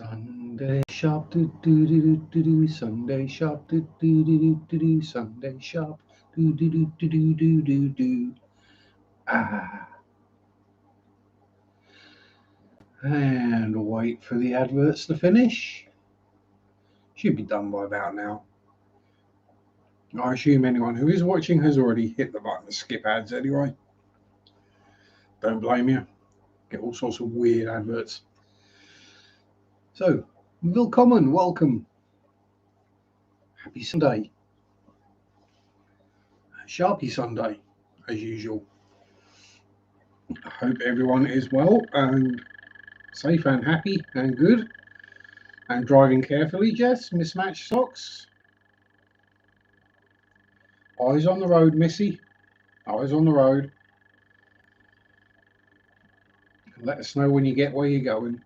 Sunday shop, do do do do do. Sunday shop, do do do do do. Sunday shop, do do do do do do do. Ah, and wait for the adverts to finish. Should be done by about now. I assume anyone who is watching has already hit the button to skip ads anyway. Don't blame you. Get all sorts of weird adverts. So, willkommen, welcome. Happy Sunday. Sharpie Sunday, as usual. I hope everyone is well and safe and happy and good and driving carefully. Jess, mismatched socks. Eyes on the road, Missy. Eyes on the road. Let us know when you get where you're going.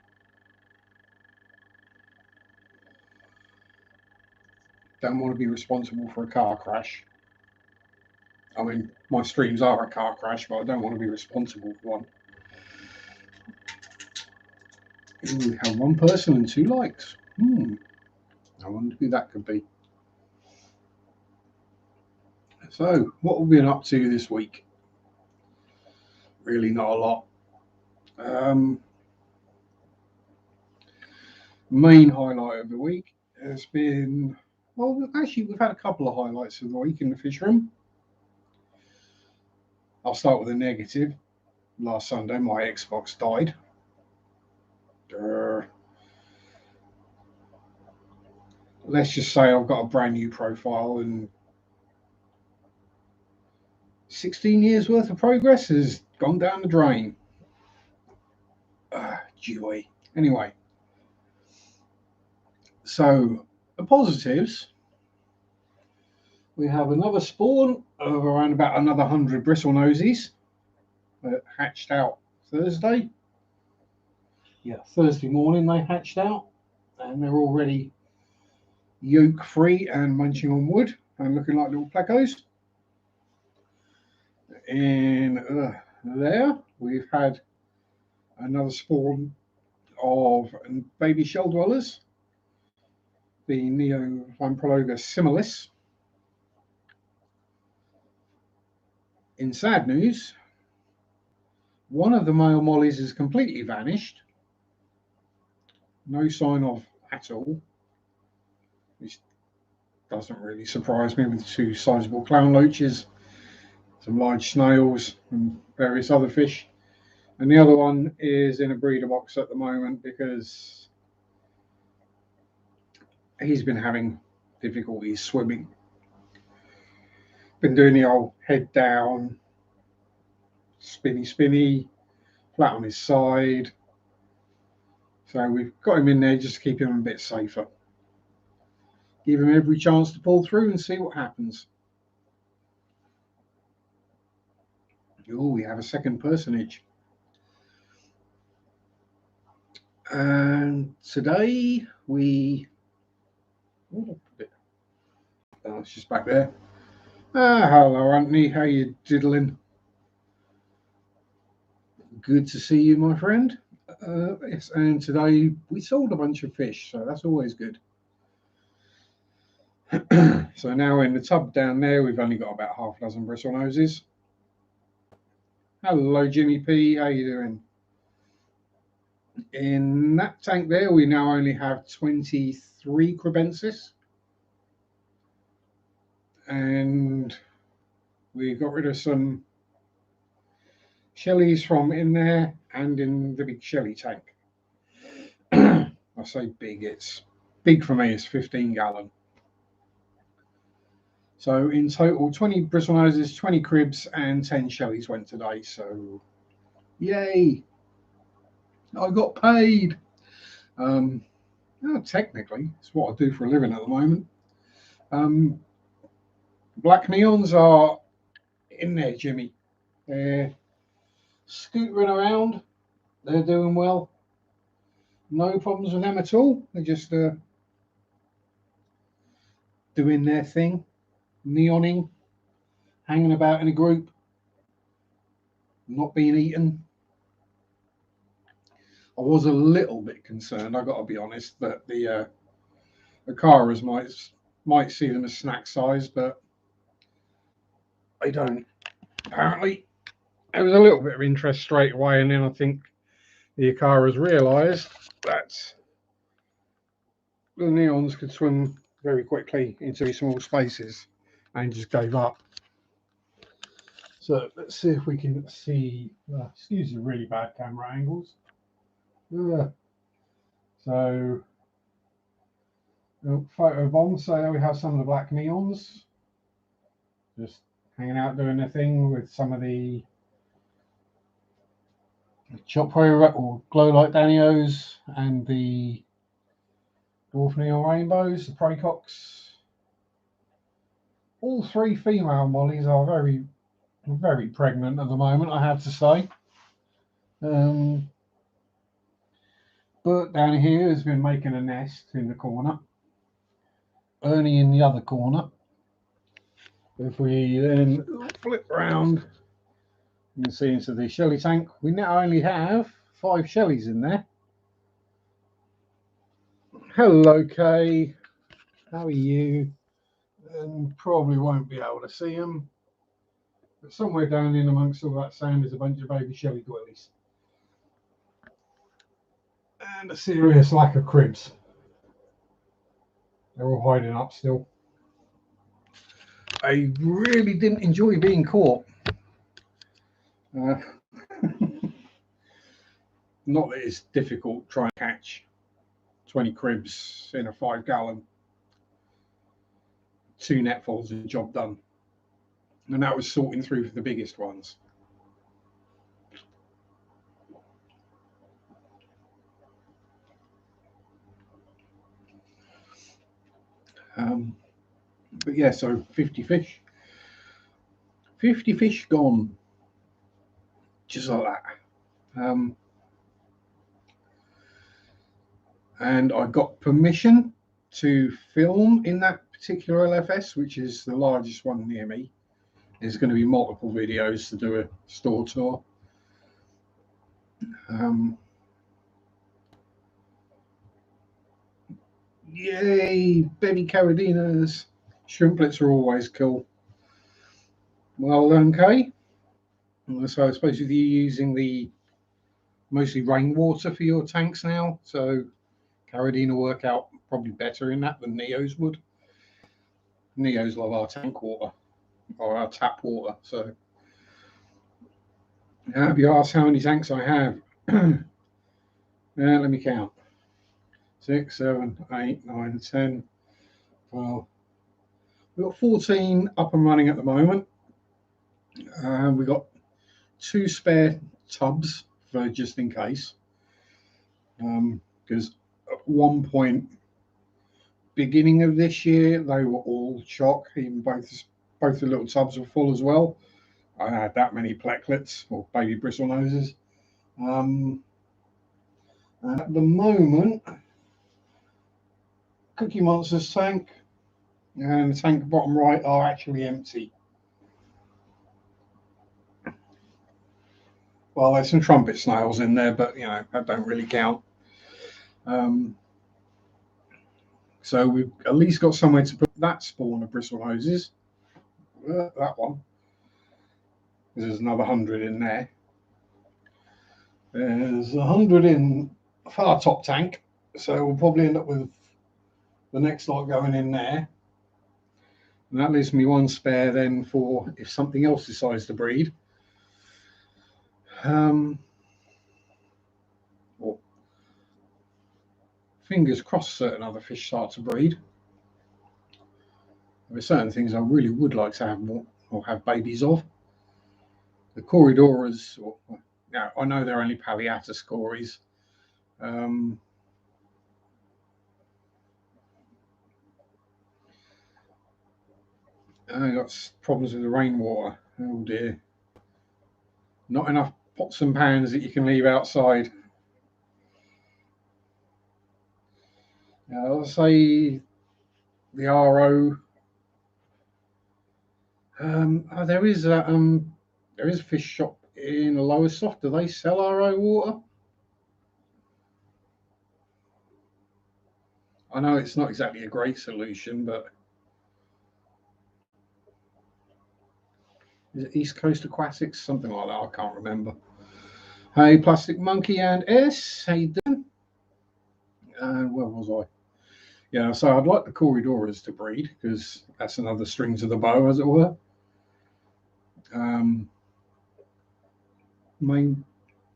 Don't want to be responsible for a car crash. I mean, my streams are a car crash, but I don't want to be responsible for one. Ooh, we have one person and 2 likes. I wonder who that could be. So, what have we been up to this week? Really not a lot. Main highlight of the week has been, well, actually, we've had a couple of highlights of the week in the fish room. I'll start with a negative. Last Sunday, my Xbox died. Let's just say I've got a brand new profile and 16 years worth of progress has gone down the drain. Joy. Anyway, so the positives, we have another spawn of around about another 100 bristlenosies that hatched out Thursday. Yeah, Thursday morning they hatched out and they're already yolk free and munching on wood and looking like little plecos. In there we've had another spawn of baby shell dwellers, the Neolamprologus similis. In sad news, one of the male mollies has completely vanished. No sign of at all, which doesn't really surprise me with 2 sizable clown loaches, some large snails and various other fish. And the other one is in a breeder box at the moment because he's been having difficulties swimming. Been doing the old head down, spinny, flat on his side. So we've got him in there just to keep him a bit safer. Give him every chance to pull through and see what happens. Oh, we have a second personage. And today it's just back there. Hello, Anthony. How you diddling? Good to see you, my friend. Yes, and today we sold a bunch of fish, so that's always good. So now in the tub down there, we've only got about half a dozen bristlenoses. Hello, Jimmy P. How you doing? In that tank there, we now only have 23 crebensis. And we got rid of some shellies from in there and in the big shelly tank. I say big, it's big for me, it's 15 gallon. So in total, 20 bristlenoses, 20 cribs, and 10 shellies went today. So, yay! I got paid. Technically, it's what I do for a living at the moment. Black neons are in there, Jimmy. They're scootering around. They're doing well. No problems with them at all. They're just doing their thing, neoning, hanging about in a group, not being eaten. I was a little bit concerned, I got to be honest, that the Caras might see them as snack size, but they don't. Apparently, there was a little bit of interest straight away, and then I think the Caras realised that the neons could swim very quickly into these small spaces and just gave up. So let's see if we can see. Excuse the really bad camera angles. So, photo bomb. So there we have some of the black neons just hanging out doing their thing with some of the chop or glow light Danios and the dwarf neon rainbows, the Praecox. All three female mollies are very, very pregnant at the moment, I have to say. Bert down here has been making a nest in the corner. Ernie in the other corner. If we then flip around, you can see into the shelly tank. We now only have 5 shellies in there. Hello, Kay. How are you? And probably won't be able to see them. But somewhere down in amongst all that sand is a bunch of baby shelly gwillies. And a serious lack of cribs. They're all hiding up still. I really didn't enjoy being caught. Not that it's difficult trying to catch 20 cribs in a 5-gallon. 2 netfuls and job done. And that was sorting through for the biggest ones. But yeah, so 50 fish. 50 fish gone. Just like that. And I got permission to film in that particular LFS, which is the largest one near me. There's going to be multiple videos to do a store tour. Yay, baby caradinas. Shrimplets are always cool. Well done, Kay. So I suppose you're using the mostly rainwater for your tanks now, so Caradina work out probably better in that than Neos would. Neos love our tank water or our tap water. So now if you ask how many tanks I have, let me count. 6, 7, 8, 9, 10, 12. We've got 14 up and running at the moment. We've got 2 spare tubs for just in case. Because at one point, beginning of this year, they were all chock. Even both the little tubs were full as well. I had that many plecklets or baby bristle noses. And at the moment, Cookie Monster's tank and the tank bottom right are actually empty. Well, there's some trumpet snails in there, but that don't really count. So we've at least got somewhere to put that spawn of bristle noses. That one. There's another 100 in there. There's 100 in a far top tank, so we'll probably end up with the next lot going in there. And that leaves me 1 spare then for if something else decides to breed. Or fingers crossed certain other fish start to breed. There are certain things I really would like to have more or have babies of. The Corridoras, I know they're only Palliata scories. I got problems with the rainwater. Oh dear. Not enough pots and pans that you can leave outside. I'll say the RO. There is a fish shop in Lowestoft. Do they sell RO water? I know it's not exactly a great solution, but is it East Coast Aquatics? Something like that. I can't remember. Hey, Plastic Monkey and S. How you doing? Where was I? Yeah, so I'd like the Corridoras to breed because that's another string to the bow, as it were. Um, main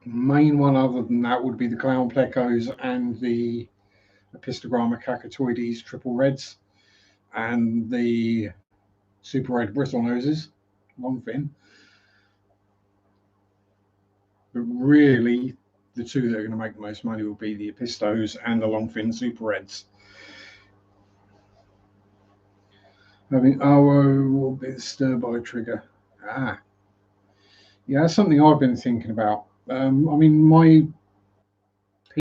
main one other than that would be the clown plecos and the Epistogramma cacatoides triple reds and the super red bristle noses, long fin. But really, the two that are going to make the most money will be the Epistos and the long fin super reds. Having OO will be disturbed by a trigger. Yeah, that's something I've been thinking about. I mean, my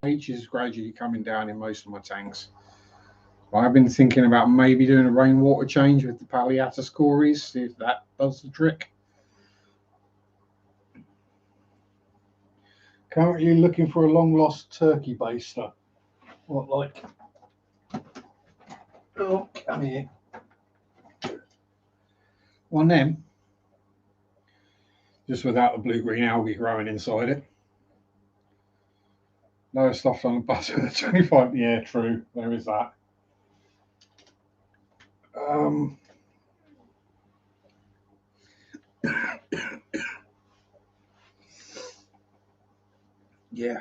pH is gradually coming down in most of my tanks. I've been thinking about maybe doing a rainwater change with the Palliatus cories, see if that does the trick. Currently looking for a long lost turkey baster. What, like? Oh, come here. One them. Just without the blue-green algae growing inside it. No stuff on the button. 25. Yeah, true. There is that. Yeah.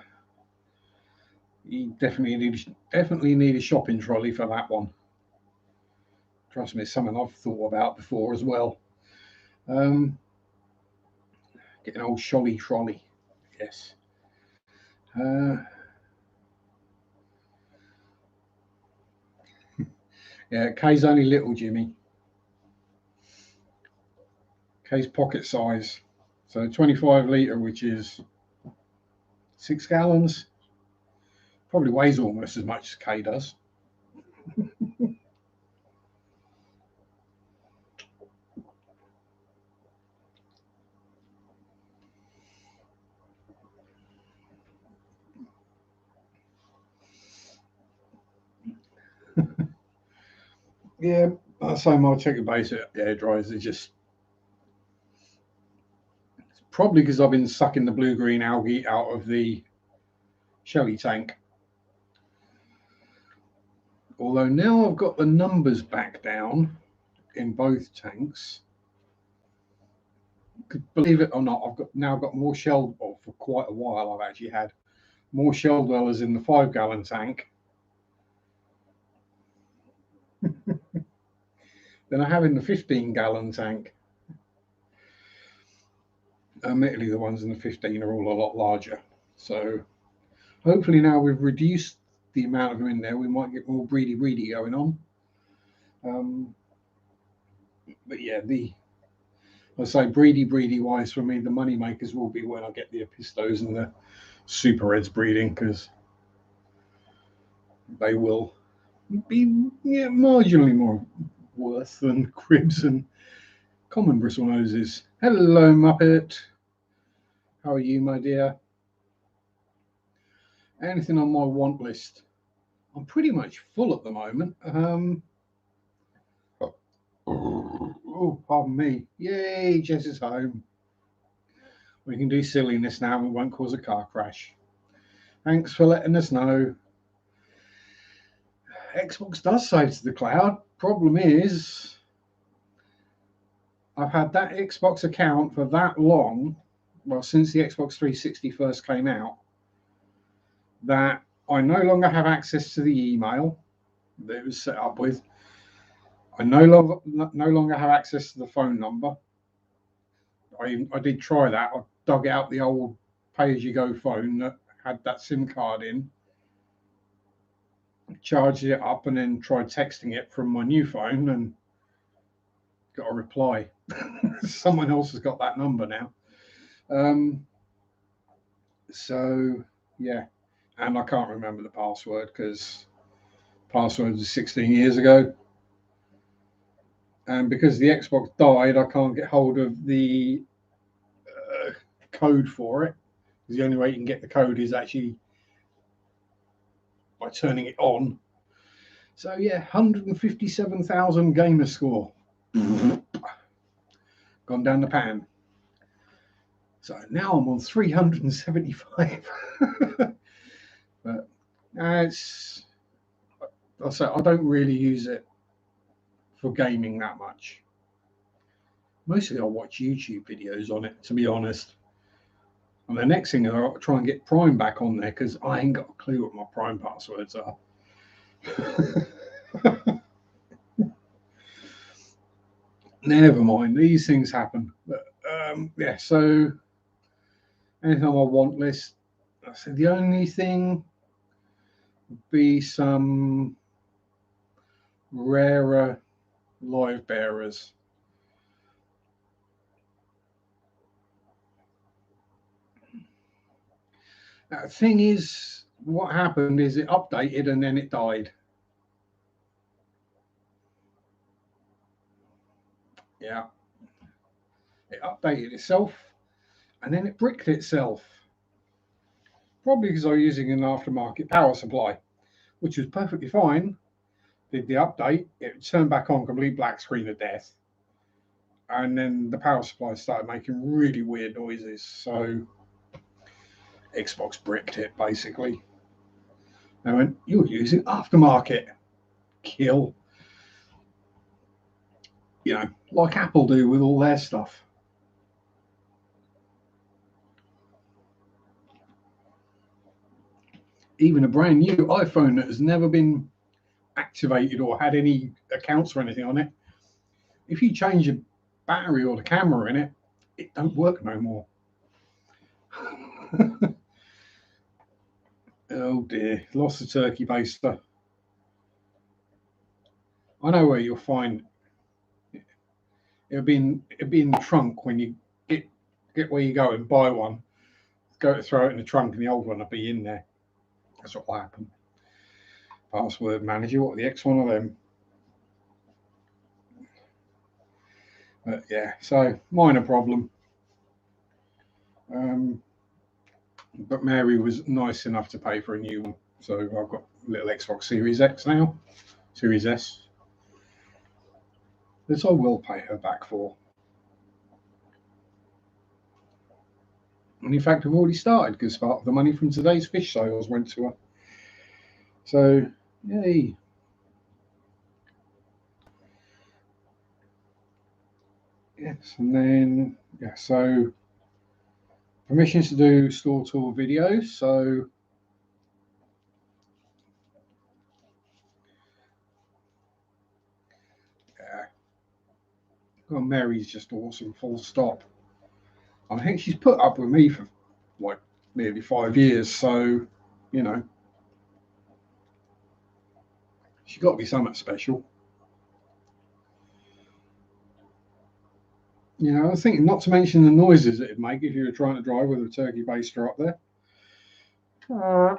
You definitely need a shopping trolley for that one. Trust me, it's something I've thought about before as well. Get an old sholly trolley. Yes. Yeah, K's only little, Jimmy. K's pocket size. So 25 litre, which is 6 gallons. Probably weighs almost as much as K does. Yeah, I say my checker base air dryers are just probably because I've been sucking the blue green algae out of the Shelly tank. Although now I've got the numbers back down in both tanks. Believe it or not, I've now got more shell, well, for quite a while I've actually had more shell dwellers in the 5 gallon tank than I have in the 15 gallon tank. Admittedly, the ones in the 15 are all a lot larger. So hopefully now we've reduced the amount of them in there, we might get more breedy going on. But yeah, I say breedy wise for me, the money makers will be when I get the Epistos and the Super Reds breeding, because they will be marginally more worth than cribs and common bristle noses. Hello, Muppet. How are you, my dear? Anything on my want list? I'm pretty much full at the moment. Oh, pardon me. Yay, Jess is home. We can do silliness now and it won't cause a car crash. Thanks for letting us know. Xbox does save to the cloud. Problem is, I've had that Xbox account for that long, well, since the Xbox 360 first came out, that I no longer have access to the email that it was set up with. I no longer have access to the phone number. I did try that. I dug out the old pay-as-you-go phone that had that SIM card in, charged it up, and then tried texting it from my new phone and got a reply. Someone else has got that number now. So yeah, and I can't remember the password because password was 16 years ago. And because the Xbox died, I can't get hold of the code for it. The only way you can get the code is actually by turning it on. So yeah, 157,000 gamer score. Gone down the pan. So now I'm on 375. But it's, I say, I don't really use it for gaming that much. Mostly I watch YouTube videos on it, to be honest. And the next thing I'll try and get Prime back on there because I ain't got a clue what my Prime passwords are. Never mind, these things happen. But yeah, so anything on my want list, I said the only thing would be some rarer live bearers. The thing is, what happened is it updated and then it died. Yeah. It updated itself and then it bricked itself. Probably because I was using an aftermarket power supply, which was perfectly fine. Did the update, it turned back on, complete black screen of death. And then the power supply started making really weird noises. So Xbox bricked it basically. They went, "You're using aftermarket." Kill. You know, like Apple do with all their stuff. Even a brand new iPhone that has never been activated or had any accounts or anything on it, if you change the battery or the camera in it, it don't work no more. Oh dear, lost the turkey baster. I know where you'll find it. It'll be in the trunk when you get where you go and buy one. Go to throw it in the trunk and the old one will be in there. That's what will happen. Password manager, what, the X one of them? But yeah, so minor problem. But Mary was nice enough to pay for a new one. So I've got a little Xbox Series X now, Series S. This I will pay her back for. And in fact, I've already started because part of the money from today's fish sales went to her. So, yay. Yes, and then, yeah, so permissions to do store tour videos. So, yeah. Well, Mary's just awesome, full stop. I think she's put up with me for like nearly 5 years. So, you know, she's got to be something special. You know, I was thinking not to mention the noises it'd make if you were trying to drive with a turkey baster up there. Oh,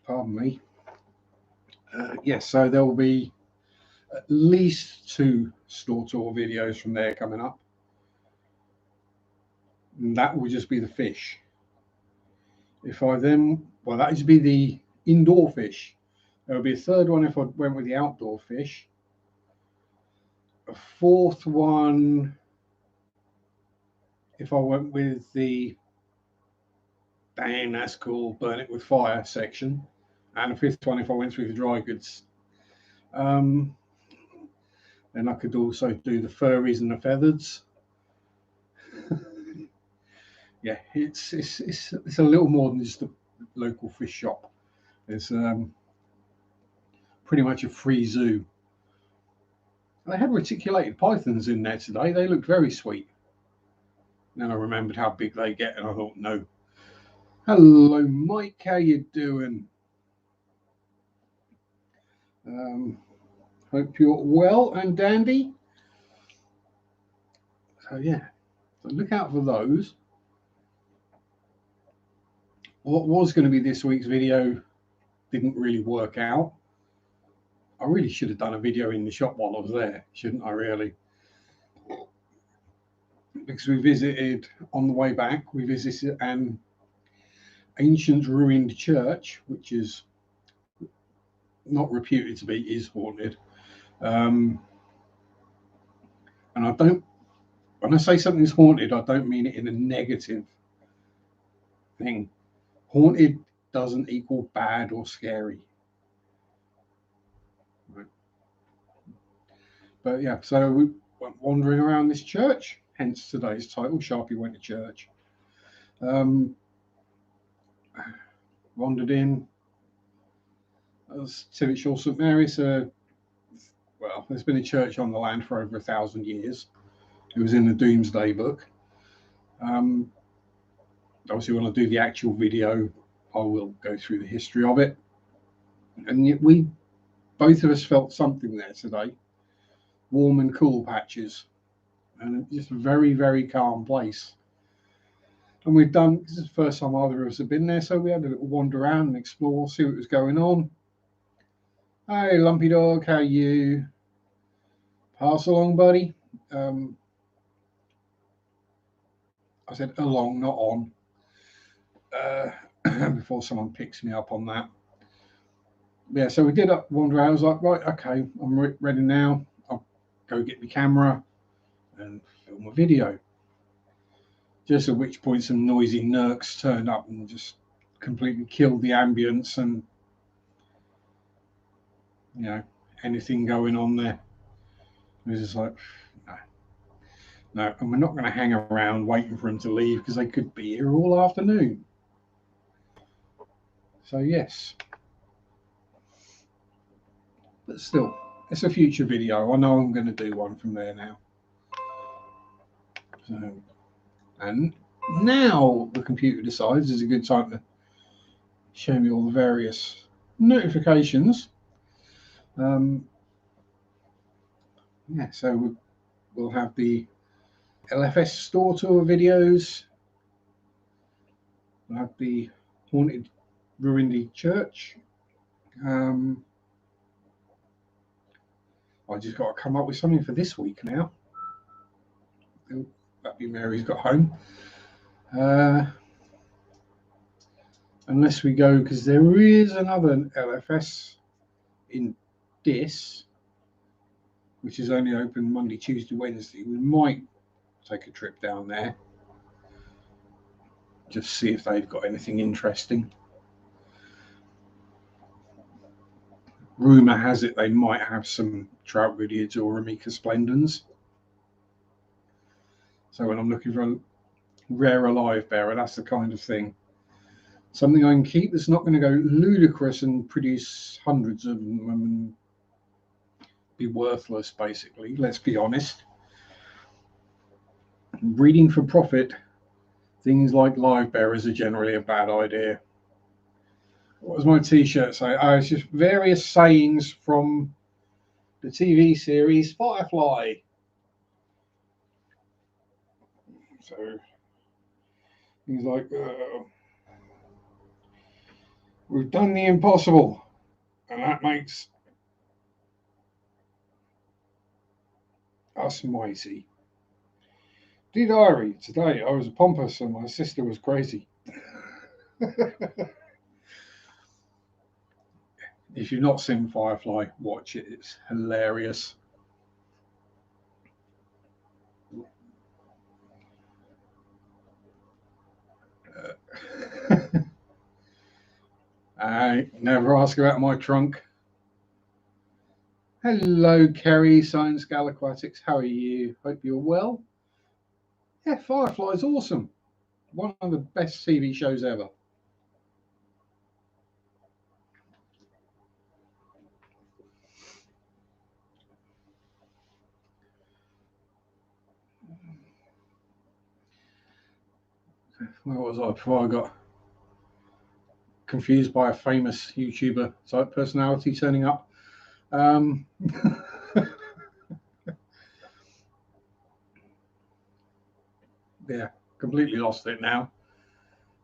pardon me. Yes, so there will be at least 2 store tour videos from there coming up. And that will just be the fish. If I then, well, that would be the indoor fish. There will be a third one if I went with the outdoor fish. A fourth one if I went with the dang, that's cool, burn it with fire section. And a fifth one if I went through the dry goods. Then I could also do the furries and the feathers. Yeah, it's a little more than just a local fish shop. It's pretty much a free zoo. They had reticulated pythons in there today. They looked very sweet. Then I remembered how big they get, and I thought, no. Hello, Mike. How you doing? Hope you're well and dandy. So yeah, so look out for those. What was going to be this week's video didn't really work out. I really should have done a video in the shop while I was there, shouldn't I really? Because we visited, on the way back, we visited an ancient ruined church, which is not reputed to be, is haunted. And I don't, when I say something's haunted, I don't mean it in a negative thing. Haunted doesn't equal bad or scary. Right. But yeah, so we went wandering around this church, hence today's title, Sharpe Went to Church. Wandered in. As Tivichall St Mary's, well, there's been a church on the land for over 1,000 years. It was in the Doomsday Book. Obviously, when I do the actual video, I will go through the history of it. And yet we, both of us, felt something there today. Warm and cool patches. And just a very, very calm place. And we've done, this is the first time either of us have been there, so we had a little wander around and explore, see what was going on. Hey, Lumpy Dog, how are you? Pass along, buddy. I said along, not on. Before someone picks me up on that. Yeah, so we did wander around. I was like, right, okay, I'm ready now. I'll go get my camera and film a video. Just at which point some noisy nerks turned up and just completely killed the ambience and, you know, anything going on there. It was just like, no, and we're not going to hang around waiting for them to leave because they could be here all afternoon. So yes, but still, it's a future video. I know I'm going to do one from there now. So, and now the computer decides it's a good time to show me all the various notifications. Yeah, so we'll have the LFS store tour videos. We'll have the haunted ruined church. I just got to come up with something for this week now. Oh, that'd be Mary's got home. Unless we go, because there is another LFS in Dis, which is only open Monday, Tuesday, Wednesday. We might take a trip down there, just see if they've got anything interesting. Rumour has it they might have some trout riddiards or Amica splendens. So when I'm looking for a rare alive bearer, that's the kind of thing. Something I can keep that's not going to go ludicrous and produce hundreds of them and be worthless, basically. Let's be honest. Breeding for profit, things like live bearers are generally a bad idea. What does my t-shirt say? Oh, it's just various sayings from the TV series Firefly. So things like, we've done the impossible, and that makes us mighty. Dear Diary, today I was pompous and my sister was crazy. If you've not seen Firefly, watch it. It's hilarious. I never ask about my trunk. Hello, Kerry, Science Gal Aquatics. How are you? Hope you're well. Yeah, Firefly's awesome. One of the best TV shows ever. Where was I before I got confused by a famous YouTuber type personality turning up? Yeah, completely lost it now.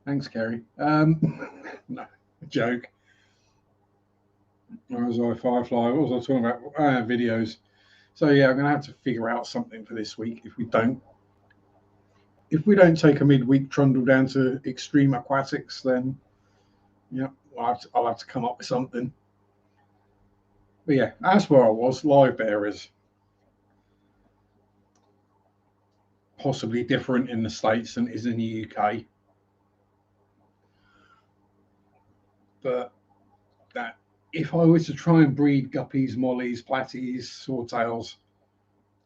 Thanks, Kerry. No, joke. Where was I? Firefly. What was I talking about? Videos. So yeah, I'm gonna have to figure out something for this week. If we don't take a midweek trundle down to Extreme Aquatics, then yeah, I'll have to come up with something. But yeah, that's where I was. Live bearers. Possibly different in the States than it is in the UK. But that if I was to try and breed guppies, mollies, platies, swordtails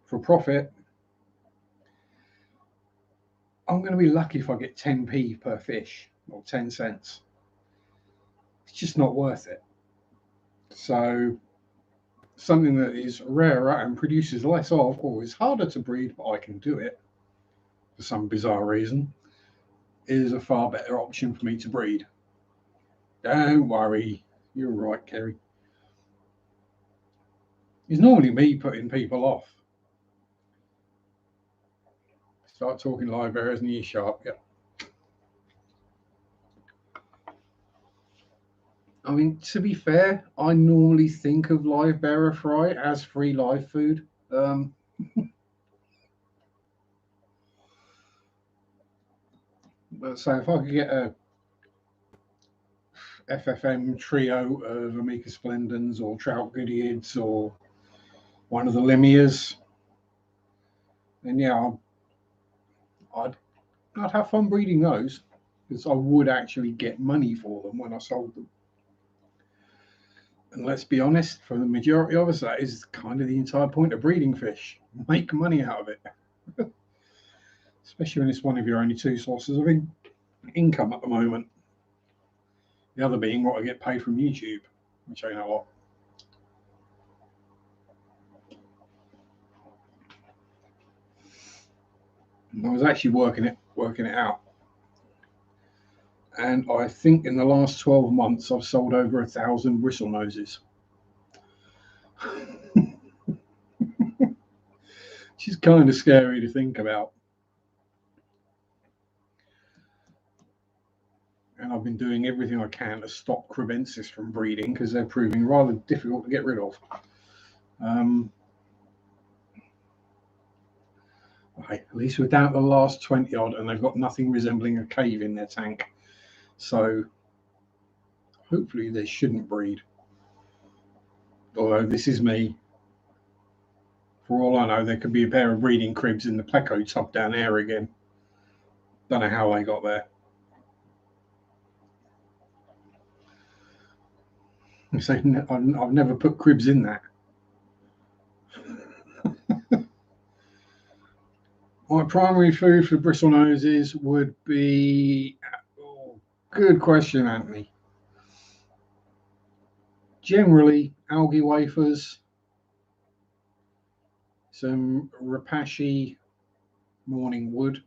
for profit, I'm going to be lucky if I get 10p per fish or 10 cents. It's just not worth it. So something that is rarer and produces less of, or is harder to breed, but I can do it for some bizarre reason, is a far better option for me to breed. Don't worry, you're right, Kerry. It's normally me putting people off. Start talking live bearers and you're Sharpe. Yep. I mean, to be fair, I normally think of live bearer fry as free live food. So if I could get a FFM trio of Amica splendens or trout goodeids or one of the limias, then yeah, I'd have fun breeding those because I would actually get money for them when I sold them. And let's be honest, for the majority of us, that is kind of the entire point of breeding fish. Make money out of it. Especially when it's one of your only two sources of income at the moment. The other being what I get paid from YouTube, which ain't a lot. I was actually working it out. And I think in the last 12 months, I've sold over 1,000 bristle noses. Which is kind of scary to think about. And I've been doing everything I can to stop crebensis from breeding because they're proving rather difficult to get rid of. Okay, at least we're down to the last 20 odd and they've got nothing resembling a cave in their tank. So hopefully they shouldn't breed. Although this is me. For all I know, there could be a pair of breeding cribs in the pleco tub down there again. Don't know how they got there. I've never put cribs in that. My primary food for bristle noses would be, good question, Anthony. Generally, algae wafers, some rapashi morning wood,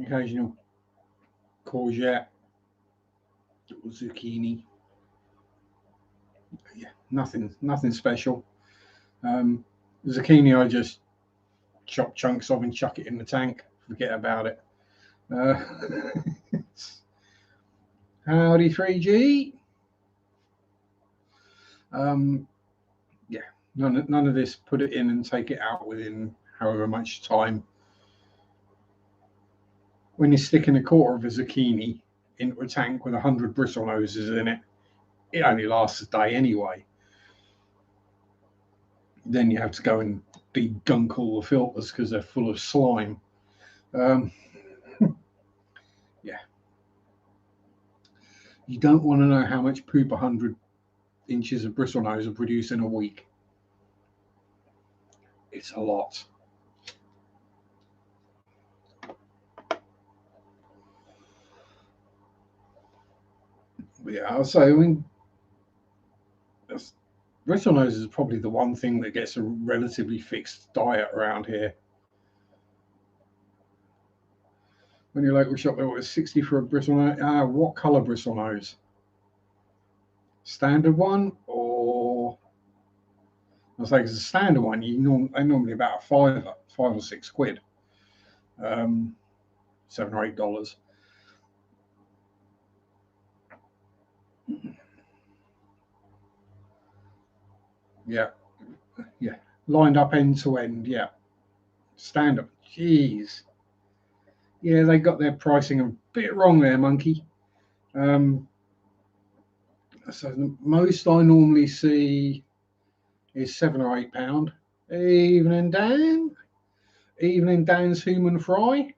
occasional courgette or zucchini. Yeah, nothing special. Zucchini, I just chop chunks of and chuck it in the tank. Forget about it. Howdy, 3G. Yeah, none of this. Put it in and take it out within however much time. When you're sticking a quarter of a zucchini into a tank with 100 bristle noses in it, it only lasts a day anyway. Then you have to go and degunk all the filters because they're full of slime. Yeah. You don't want to know how much poop 100 inches of bristle nose will produce in a week. It's a lot. But yeah, I'll say, I mean, bristle nose is probably the one thing that gets a relatively fixed diet around here. When your local shop, it was 60 for a bristle nose. What color bristle nose? Standard one, or I was like, it's a standard one. They're normally about $5 or £6, $7 or $8. Yeah, lined up end to end. Yeah, stand up. Jeez. Yeah, they got their pricing a bit wrong there, monkey. So the most I normally see is £7 or £8. Evening Dan's human fry.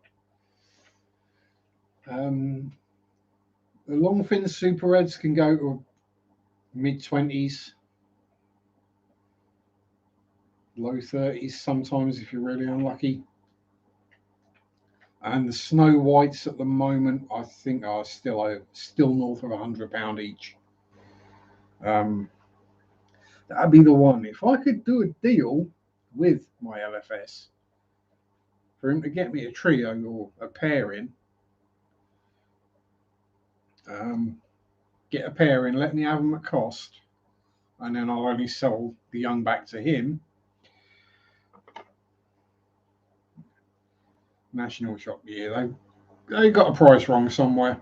The longfin super reds can go to mid-20s, low 30s sometimes if you're really unlucky. And the snow whites at the moment, I think, are still north of £100 each. That'd be the one. If I could do a deal with my LFS for him to get me a trio or a pairing, get a pairing, let me have them at cost, and then I'll only sell the young back to him. National Shop, yeah, they got a price wrong somewhere.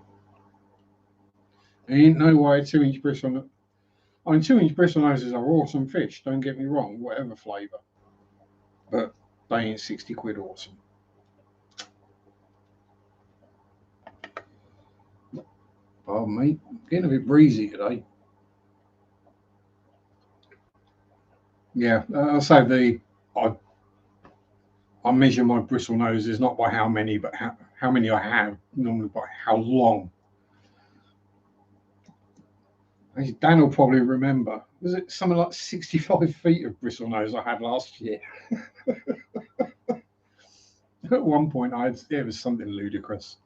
There ain't no way 2-inch bristle. I mean, 2-inch bristle noses are awesome fish. Don't get me wrong, whatever flavour, but they ain't 60 quid awesome. Pardon me, getting a bit breezy today. Yeah, I'll say I measure my bristle noses not by how many, but how many I have, normally by how long. Dan will probably remember. Was it something like 65 feet of bristle nose I had last year? At one point, it was something ludicrous.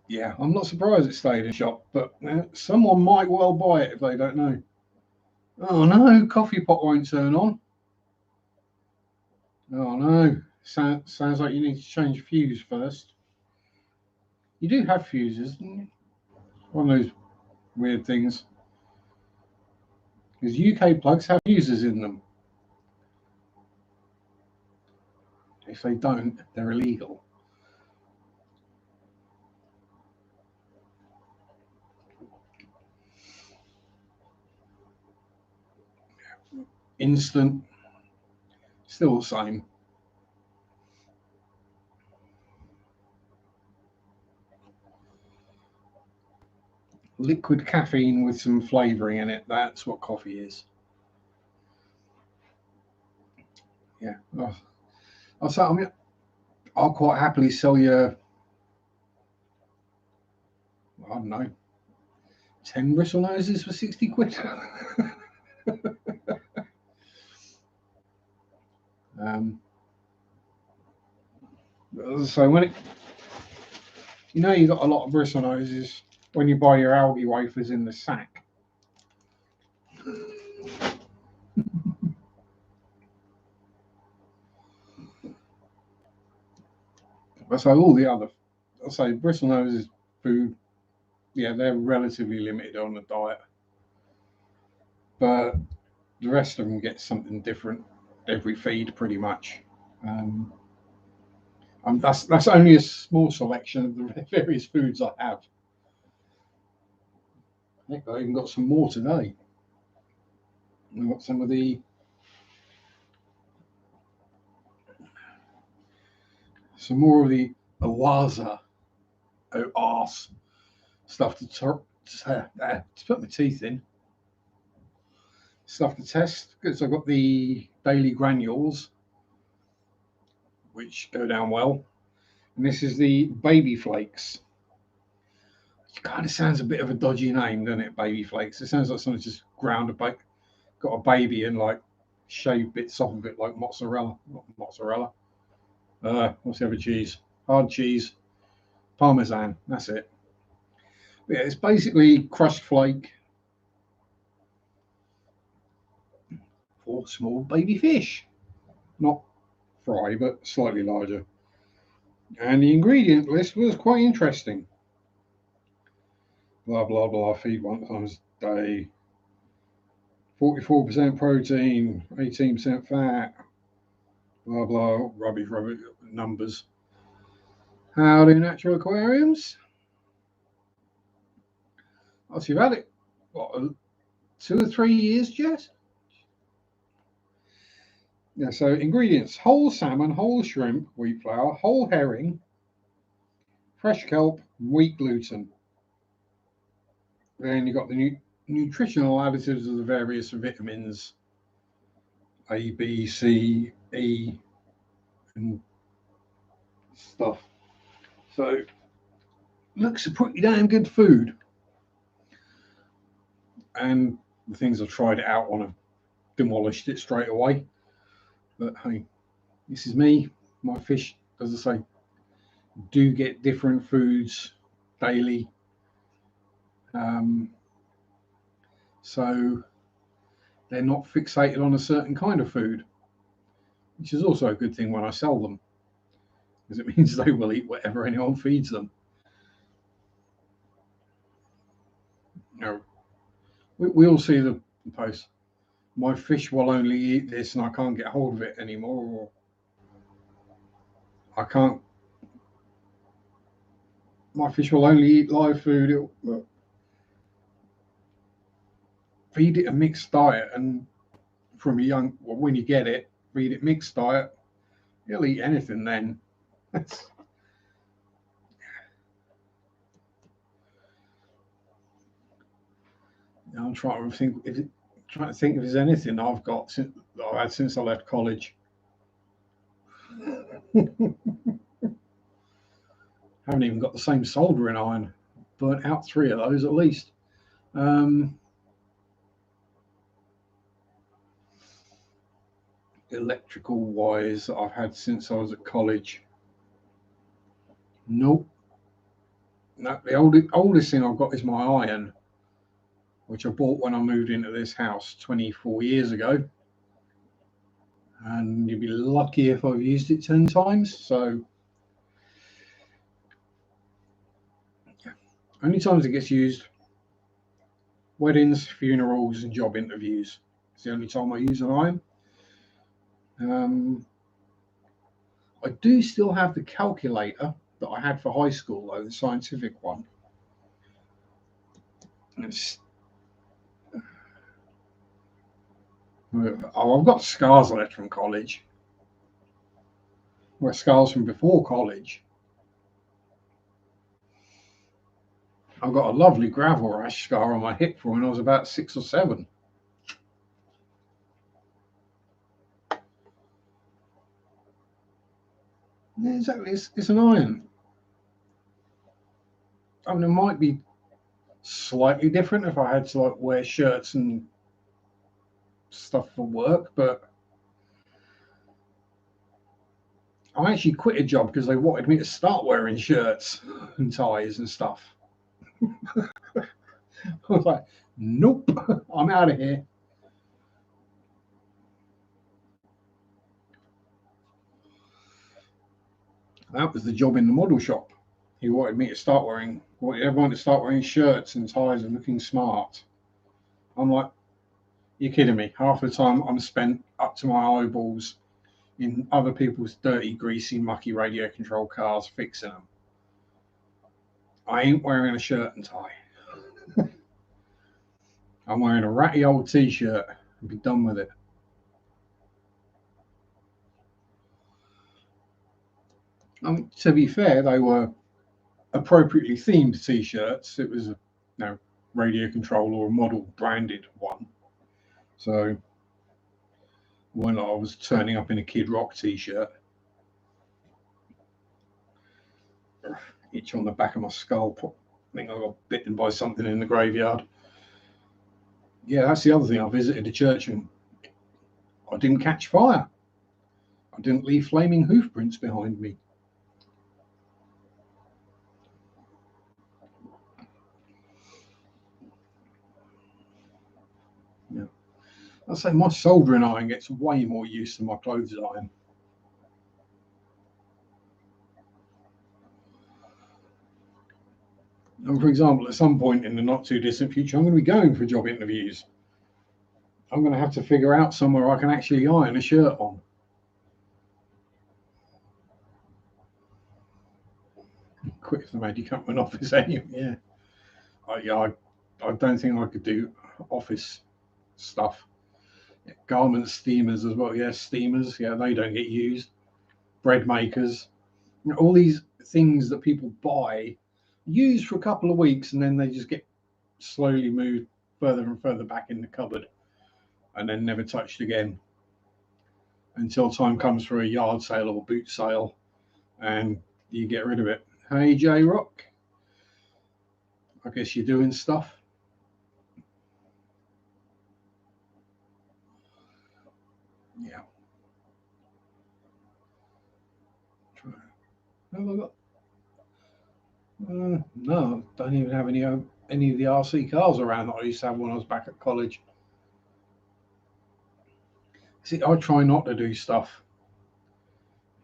Yeah, I'm not surprised it stayed in shop, but someone might well buy it if they don't know. Oh no, coffee pot won't turn on. Oh no, sounds like you need to change fuse first. You do have fuses, don't you? One of those weird things. Because UK plugs have fuses in them. If they don't, they're illegal. Instant, still the same. Liquid caffeine with some flavouring in it. That's what coffee is. Yeah. I'll quite happily sell you, I don't know, 10 bristle noses for 60 quid. So you got a lot of bristle noses when you buy your algae wafers in the sack. So all the other, I'll say bristle noses food, yeah, they're relatively limited on the diet, but the rest of them get something different every feed pretty much. That's only a small selection of the various foods I have. Heck, I even got some more today. I've got some more of the Awaza arse stuff to put my teeth in. Stuff to test because I've got the daily granules, which go down well. And this is the baby flakes. It kind of sounds a bit of a dodgy name, doesn't it? Baby flakes. It sounds like someone's just got a baby and like shaved bits off of it like mozzarella. Not mozzarella. What's the other cheese? Hard cheese. Parmesan. That's it. But yeah, it's basically crushed flake for small baby fish. Not fry, but slightly larger. And the ingredient list was quite interesting. Blah, blah, blah. Feed 1 times a day. 44% protein, 18% fat. Blah, blah. Rubbish numbers. How do natural aquariums? Oh, so you've had it, what, 2 or 3 years, Jess? Yeah, so ingredients: whole salmon, whole shrimp, wheat flour, whole herring, fresh kelp, wheat gluten. Then you've got the nutritional additives of the various vitamins A, B, C, E, and stuff. So looks a pretty damn good food. And the things I've tried it out on have demolished it straight away. But hey, this is me. My fish, as I say, do get different foods daily. Um, so they're not fixated on a certain kind of food, which is also a good thing when I sell them, because it means they will eat whatever anyone feeds them. You know, we all see the post. My fish will only eat this, and I can't get hold of it anymore. Or I can't. My fish will only eat live food. Feed it a mixed diet, and from a young, well, when you get it, feed it mixed diet. He'll eat anything then. I'm trying to think. Trying to think if there's anything I've got that I've had since I left college. Haven't even got the same soldering iron. Burnt out 3 of those at least. Um, Electrical wise, that I've had since I was at college. Nope. No, the oldest thing I've got is my iron, which I bought when I moved into this house 24 years ago. And you'd be lucky if I've used it 10 times. So, only times it gets used: weddings, funerals, and job interviews. It's the only time I use an iron. I do still have the calculator that I had for high school, though, the scientific one. It's, I've got scars on it from college. Well, scars from before college. I've got a lovely gravel rash scar on my hip from when I was about 6 or 7. Yeah, exactly, it's an iron. I mean, it might be slightly different if I had to like wear shirts and stuff for work, but I actually quit a job because they wanted me to start wearing shirts and ties and stuff. I was like, nope, I'm out of here. That was the job in the model shop. He wanted me to start wanted everyone to start wearing shirts and ties and looking smart. I'm like, you're kidding me. Half the time I'm spent up to my eyeballs in other people's dirty, greasy, mucky radio control cars fixing them. I ain't wearing a shirt and tie. I'm wearing a ratty old t-shirt and be done with it. To be fair, they were appropriately themed t-shirts. It was a radio control or a model branded one. So when I was turning up in a Kid Rock t-shirt, itch on the back of my skull. I think I got bitten by something in the graveyard. Yeah, that's the other thing. I visited a church and I didn't catch fire. I didn't leave flaming hoof prints behind me. Yeah. I'd say my soldering iron gets way more use than my clothes iron. And for example, at some point in the not too distant future, I'm going to be going for job interviews. I'm going to have to figure out somewhere I can actually iron a shirt on. Quick as the magic up an office anyway. Yeah. I don't think I could do office stuff. Garment steamers as well. Yeah, steamers. Yeah, they don't get used. Bread makers. All these things that people buy, use for a couple of weeks, and then they just get slowly moved further and further back in the cupboard, and then never touched again until time comes for a yard sale or boot sale, and you get rid of it. Hey, J Rock. I guess you're doing stuff. Yeah. Have I got? No, don't even have any of the RC cars around that I used to have when I was back at college. See, I try not to do stuff.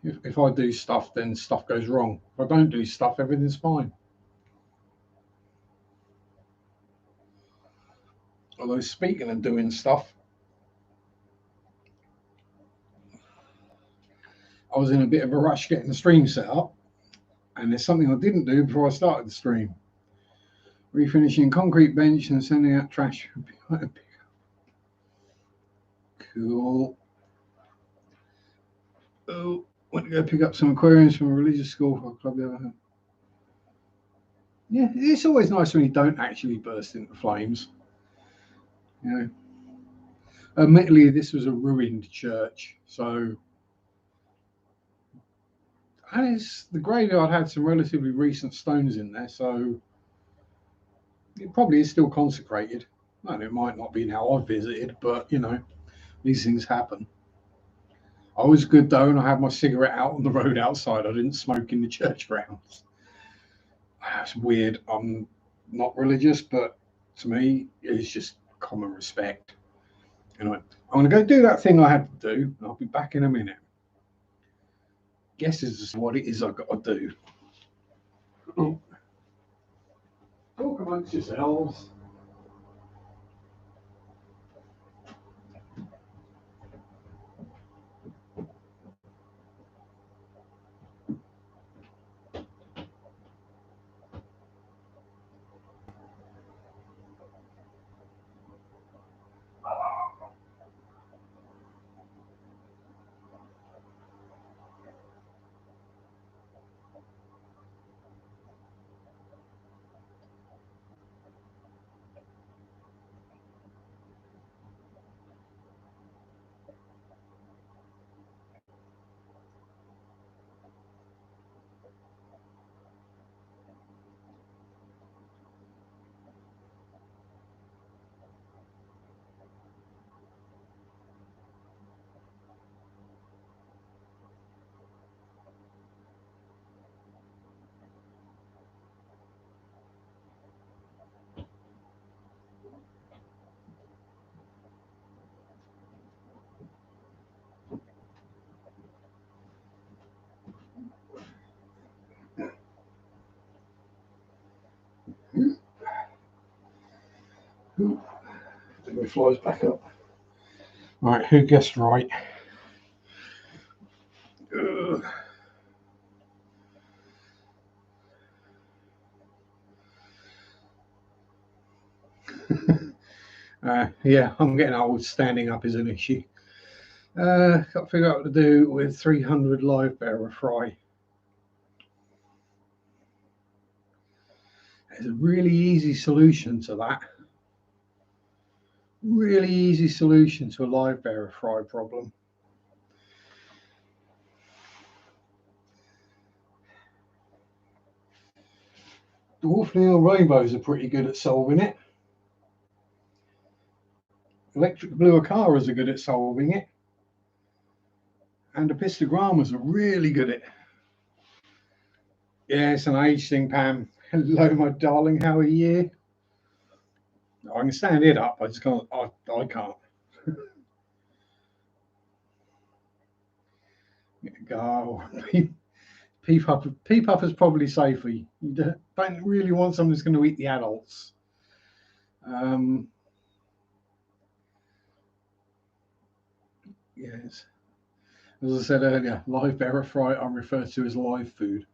If I do stuff, then stuff goes wrong. If I don't do stuff, everything's fine. Although speaking of doing stuff, I was in a bit of a rush getting the stream set up, and there's something I didn't do before I started the stream. Refinishing concrete bench and sending out trash. Cool. Oh, went to go pick up some aquariums from a religious school for a club the other day. Yeah, it's always nice when you don't actually burst into flames. You know, admittedly, this was a ruined church, so and it's the graveyard had some relatively recent stones in there, so it probably is still consecrated. And it might not be now I've visited, but these things happen. I was good though, and I had my cigarette out on the road outside. I didn't smoke in the church grounds. That's weird. I'm not religious, but to me, it's just common respect. Anyway, I'm going to go do that thing I had to do, and I'll be back in a minute. Guess is what it is I've got to do. Talk amongst yourselves. It flies back up. Right, who guessed right? Yeah, I'm getting old. Standing up is an issue. Got to figure out what to do with 300 live bearer fry. There's a really easy solution to that. Really easy solution to a live bearer fry problem. Dwarf Neil Rainbows are pretty good at solving it. Electric Blue Acaras are good at solving it. And the Pistogramas are really good at it. Yeah, it's an age thing, Pam. Hello, my darling. How are you? I can stand it up. I just can't. I can't. Go. Pea Puffer's probably safer. You don't really want someone who's going to eat the adults. Yes. As I said earlier, live bearer fry I refer to as live food.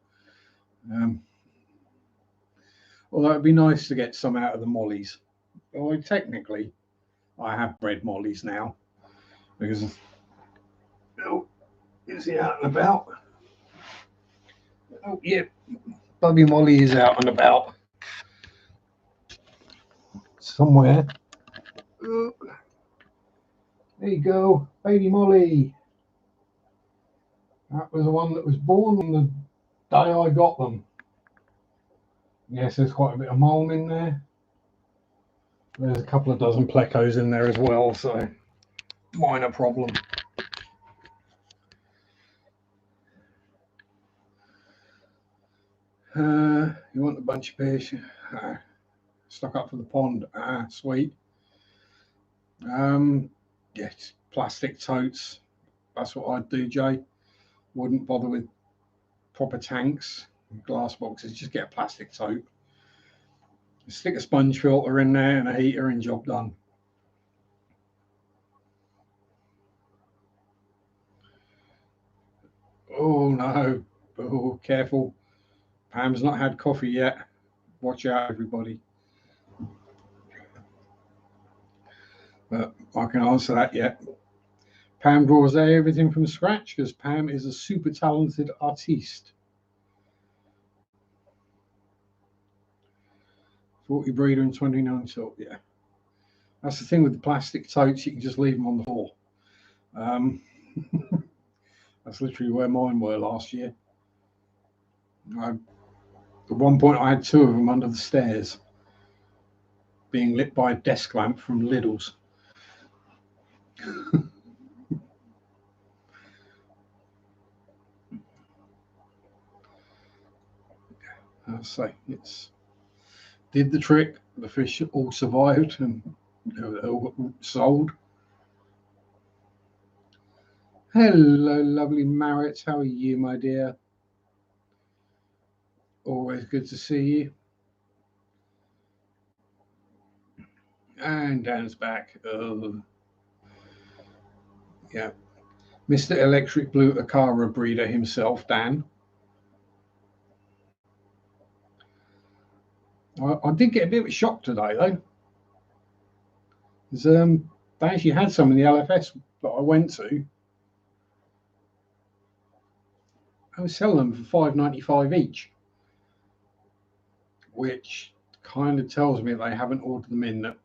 Although it'd be nice to get some out of the mollies. Well, technically, I have bred mollies now. because oh, is he out and about? Oh yeah, Bubby Molly is out and about somewhere. Oh, there you go, baby Molly. That was the one that was born on the day I got them. Yes, there's quite a bit of mold in there. There's a couple of dozen plecos in there as well, so minor problem. You want a bunch of fish? Stuck up for the pond. Sweet. Yes, plastic totes. That's what I'd do, Jay. Wouldn't bother with proper tanks, glass boxes. Just get a plastic tote. Stick a sponge filter in there and a heater, and job done. Oh no! Oh, careful. Pam's not had coffee yet. Watch out, everybody. But I can answer that yet. Pam draws everything from scratch because Pam is a super talented artiste. 40 breeder and 29 tilt, yeah. That's the thing with the plastic totes, you can just leave them on the floor. That's literally where mine were last year. At one point, I had two of them under the stairs, being lit by a desk lamp from Lidl's. I'll say it's did the trick. The fish all survived and they all got sold. Hello, lovely Marrett. How are you, my dear? Always good to see you. And Dan's back. Oh, yeah. Mr. Electric Blue Akara breeder himself, Dan. I did get a bit of a shock today, though. They actually had some in the LFS that I went to. I was selling them for $5.95 each, which kind of tells me they haven't ordered them in. That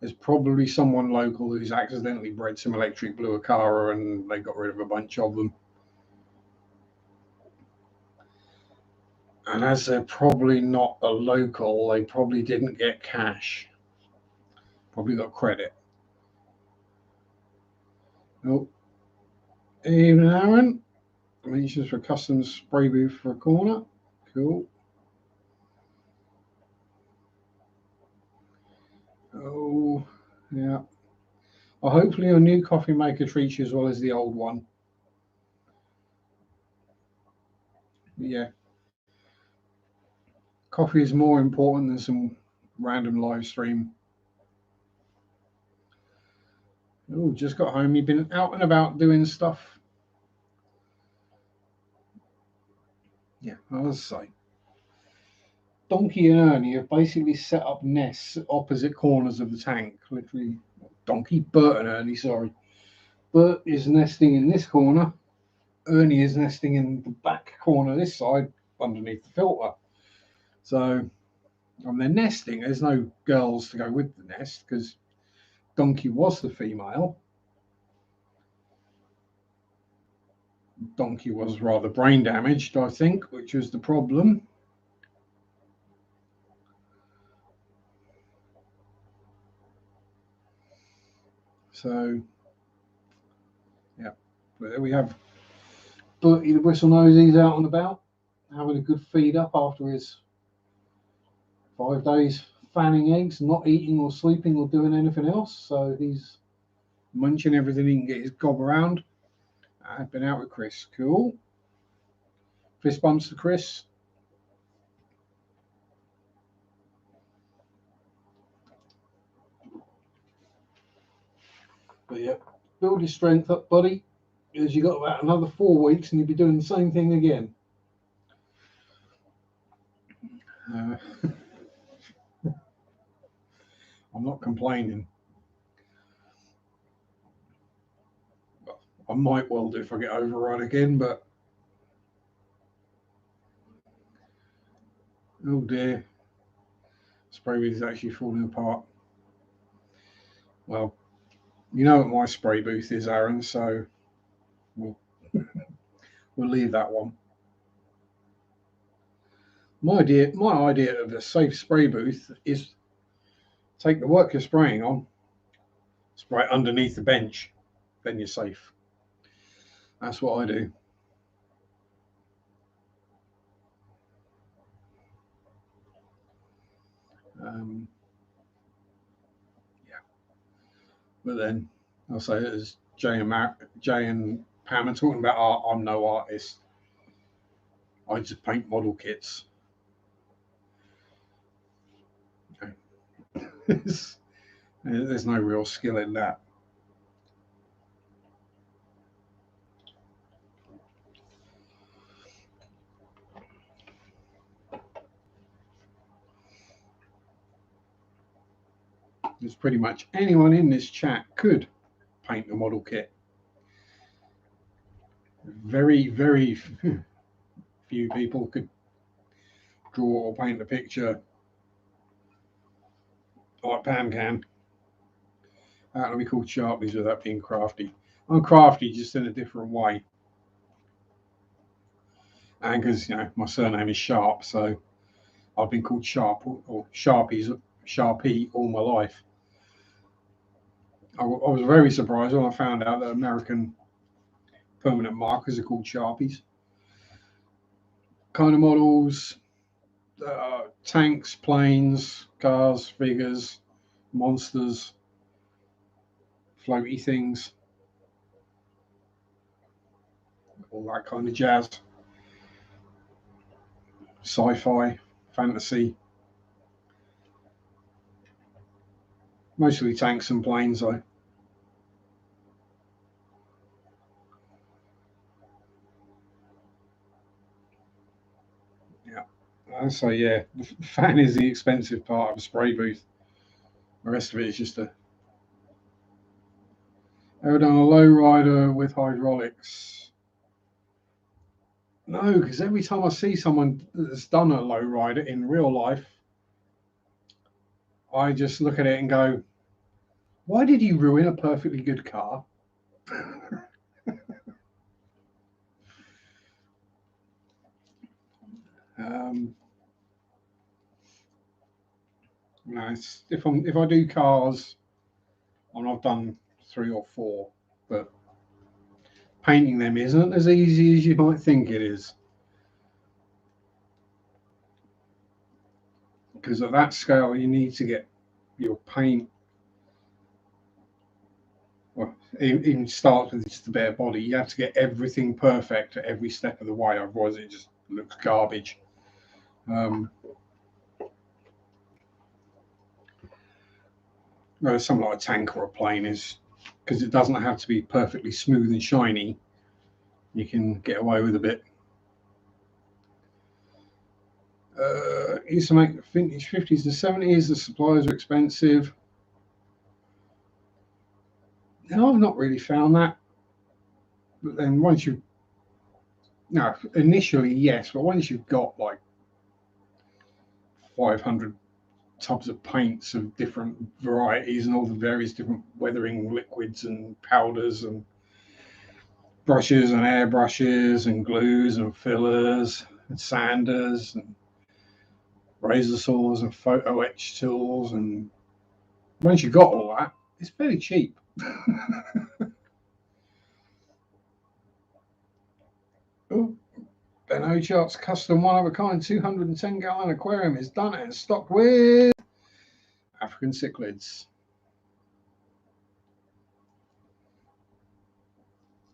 there's probably someone local who's accidentally bred some Electric Blue Akara and they got rid of a bunch of them. And as they're probably not a local, they probably didn't get cash. Probably got credit. Oh, evening, Aaron. Mentions for customs spray booth for a corner. Cool. Oh, yeah. Well, hopefully your new coffee maker treats you as well as the old one. Yeah. Coffee is more important than some random live stream. Oh, just got home. You've been out and about doing stuff. Yeah, I was say. Donkey and Ernie have basically set up nests at opposite corners of the tank. Literally, Bert and Ernie, sorry. Bert is nesting in this corner. Ernie is nesting in the back corner this side underneath the filter. So when they're nesting, there's no girls to go with the nest because Donkey was the female. Donkey was rather brain damaged, I think, which was the problem. So, yeah, but there we have Bertie the whistle nose. He's out and about, having a good feed up after his 5 days fanning eggs, not eating or sleeping or doing anything else. So he's munching everything he can get his gob around. I've been out with Chris. Cool. Fist bumps to Chris. But yeah, build your strength up, buddy, because you got about another 4 weeks and you'll be doing the same thing again. I'm not complaining. might well do if I get overrun again, but oh dear, spray booth is actually falling apart. Well, you know what my spray booth is, Aaron, so we'll leave that one. My idea of a safe spray booth is take the work you're spraying on, spray it underneath the bench, then you're safe. That's what I do. Yeah, but then I'll say as Jay and Pam are talking about art, I'm no artist. I just paint model kits. Okay. There's no real skill in that. There's pretty much anyone in this chat could paint a model kit. Very, very few people could draw or paint a picture like Pam can. That would be called Sharpies without being crafty. I'm crafty just in a different way. And because, my surname is Sharpe, so I've been called Sharpe or Sharpie all my life. I was very surprised when I found out that American permanent markers are called Sharpies. Kind of models, tanks, planes, cars, figures, monsters, floaty things, all that kind of jazz. Sci-fi, fantasy, mostly tanks and planes though. Yeah. So yeah, the fan is the expensive part of a spray booth. The rest of it is just ever done a low rider with hydraulics? No, because every time I see someone that's done a low rider in real life, I just look at it and go, why did you ruin a perfectly good car? No, if I do cars, and I've done 3 or 4, but painting them isn't as easy as you might think it is. Because at that scale, you need to get your paint. Well, it even starts with just the bare body. You have to get everything perfect at every step of the way, otherwise it just looks garbage. Whereas something like a tank or a plane is, because it doesn't have to be perfectly smooth and shiny, you can get away with a bit. Used to make vintage 50s to 70s. The supplies were expensive. No, I've not really found that. But then once you, no, initially yes, but once you've got like 500 tubs of paints of different varieties and all the various different weathering liquids and powders and brushes and airbrushes and glues and fillers and sanders and razor saws and photo etch tools, and once you've got all that, it's fairly cheap. Oh, Ben Ochart's custom one of a kind 210-gallon aquarium is done and stocked with African cichlids.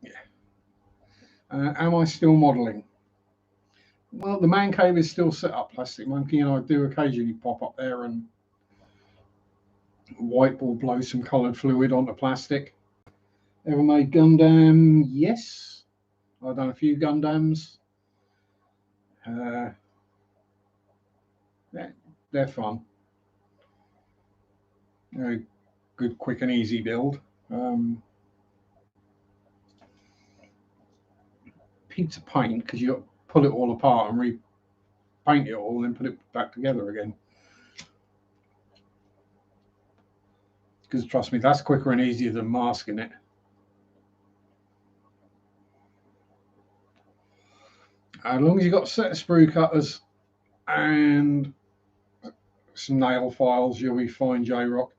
Yeah. Am I still modelling? Well, the man cave is still set up, Plastic Monkey, and I do occasionally pop up there and whiteboard blow some coloured fluid onto plastic. Ever made Gundam? Yes. I've done a few Gundams. They're fun. They're a good, quick and easy build. heaps of paint because you got to pull it all apart and repaint it all and then put it back together again. Because trust me, that's quicker and easier than masking it. As long as you've got a set of sprue cutters and some nail files, you'll be fine, J-Rock.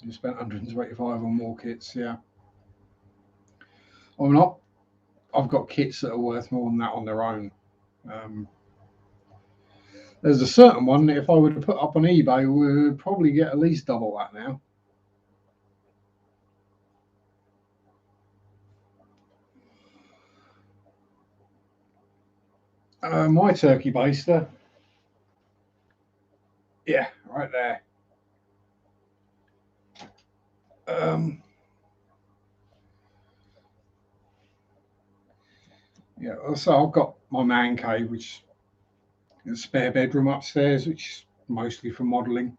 You spent 125 on more kits, yeah. I'm not. I've got kits that are worth more than that on their own. There's a certain one that if I were to put up on eBay, we would probably get at least double that now. My turkey baster, yeah, right there. Yeah, so I've got my man cave, which is a spare bedroom upstairs, which is mostly for modelling.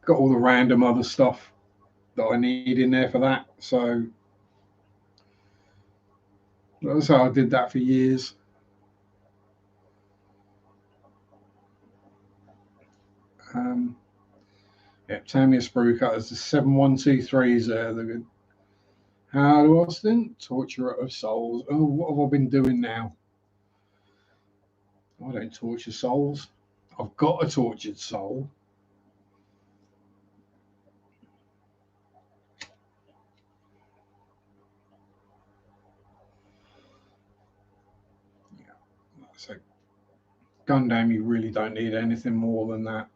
Got all the random other stuff that I need in there for that. So that's how I did that for years. Yeah, Tamiya sprue cutters, the 7123s there. They're good. How do I stint? Torture of souls. Oh, what have I been doing now? I don't torture souls. I've got a tortured soul. Yeah. So, Gundam, you really don't need anything more than that.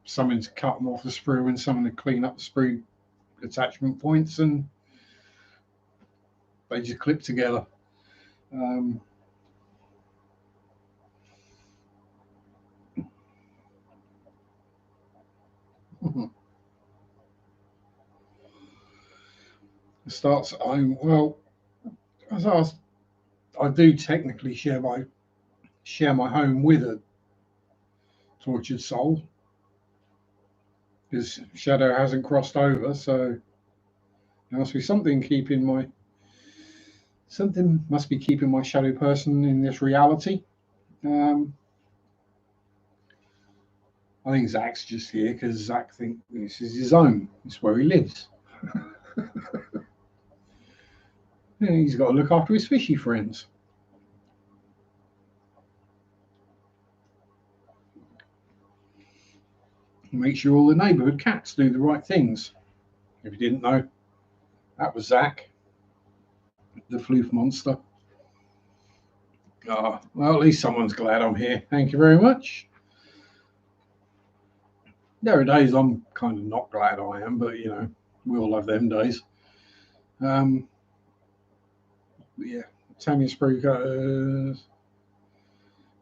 Something to cut them off the sprue and something to clean up the sprue attachment points, and they just clip together. It starts at home. Well, as I do technically share my home with a tortured soul, because Shadow hasn't crossed over, so there must be something must be keeping my shadow person in this reality. I think Zach's just here because Zach thinks this is his home. It's where he lives. Yeah, he's got to look after his fishy friends. Make sure all the neighbourhood cats do the right things. If you didn't know, that was Zach, the floof monster. Oh, well, at least someone's glad I'm here. Thank you very much. There are days I'm kind of not glad I am, but you know, we all have them days. Yeah, Tamiya sprue cutters.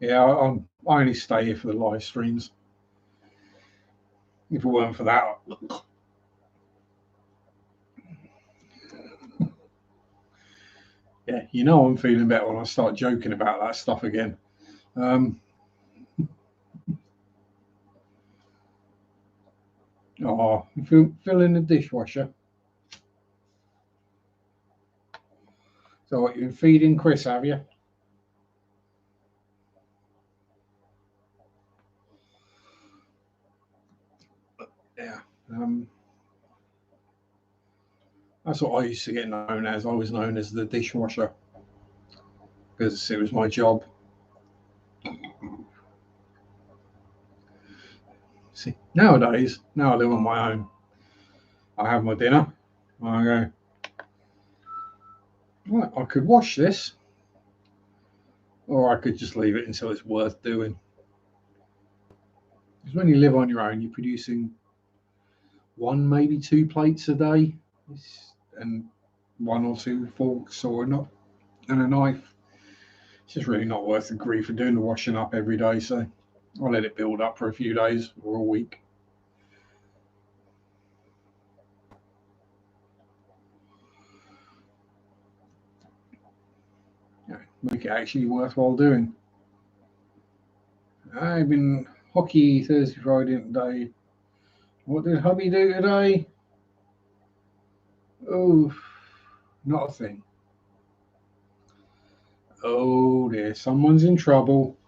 Yeah, I only stay here for the live streams. If it weren't for that, yeah, you know I'm feeling better when I start joking about that stuff again. Oh, you fill in the dishwasher. So what, you're feeding Chris, have you? Yeah. That's what I used to get known as. I was known as the dishwasher because it was my job. See, nowadays, now I live on my own. I have my dinner. I go, right, I could wash this, or I could just leave it until it's worth doing. Because when you live on your own, you're producing one, maybe two plates a day, and one or two forks or not, and a knife. It's just really not worth the grief of doing the washing up every day. So I'll let it build up for a few days or a week. Yeah, make it actually worthwhile doing. I've been hockey Thursday, Friday, and day. What did hubby do today? Oh, not a thing. Oh dear, someone's in trouble.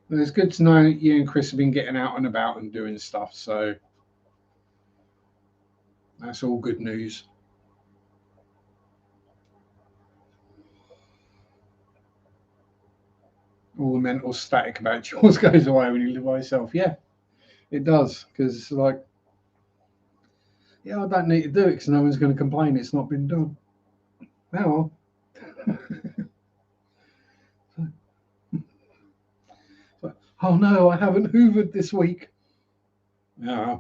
It's good to know you and Chris have been getting out and about and doing stuff, so that's all good news. All the mental static about chores goes away when you live by yourself. Yeah, it does, because like, yeah, I don't need to do it because no one's going to complain it's not been done. Now, oh no, I haven't hoovered this week. Yeah.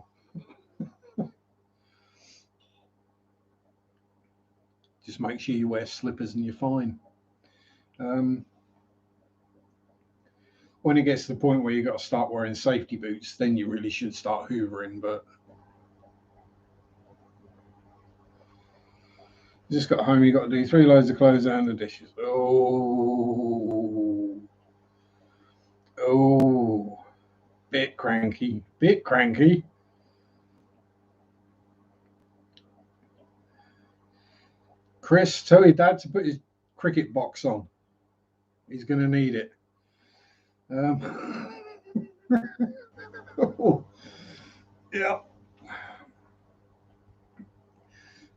Just make sure you wear slippers and you're fine. Um, when it gets to the point where you've got to start wearing safety boots, then you really should start hoovering. But you just got home, you got to do 3 loads of clothes and the dishes. Oh, bit cranky, bit cranky. Chris, tell your dad to put his cricket box on. He's going to need it. Oh, yeah.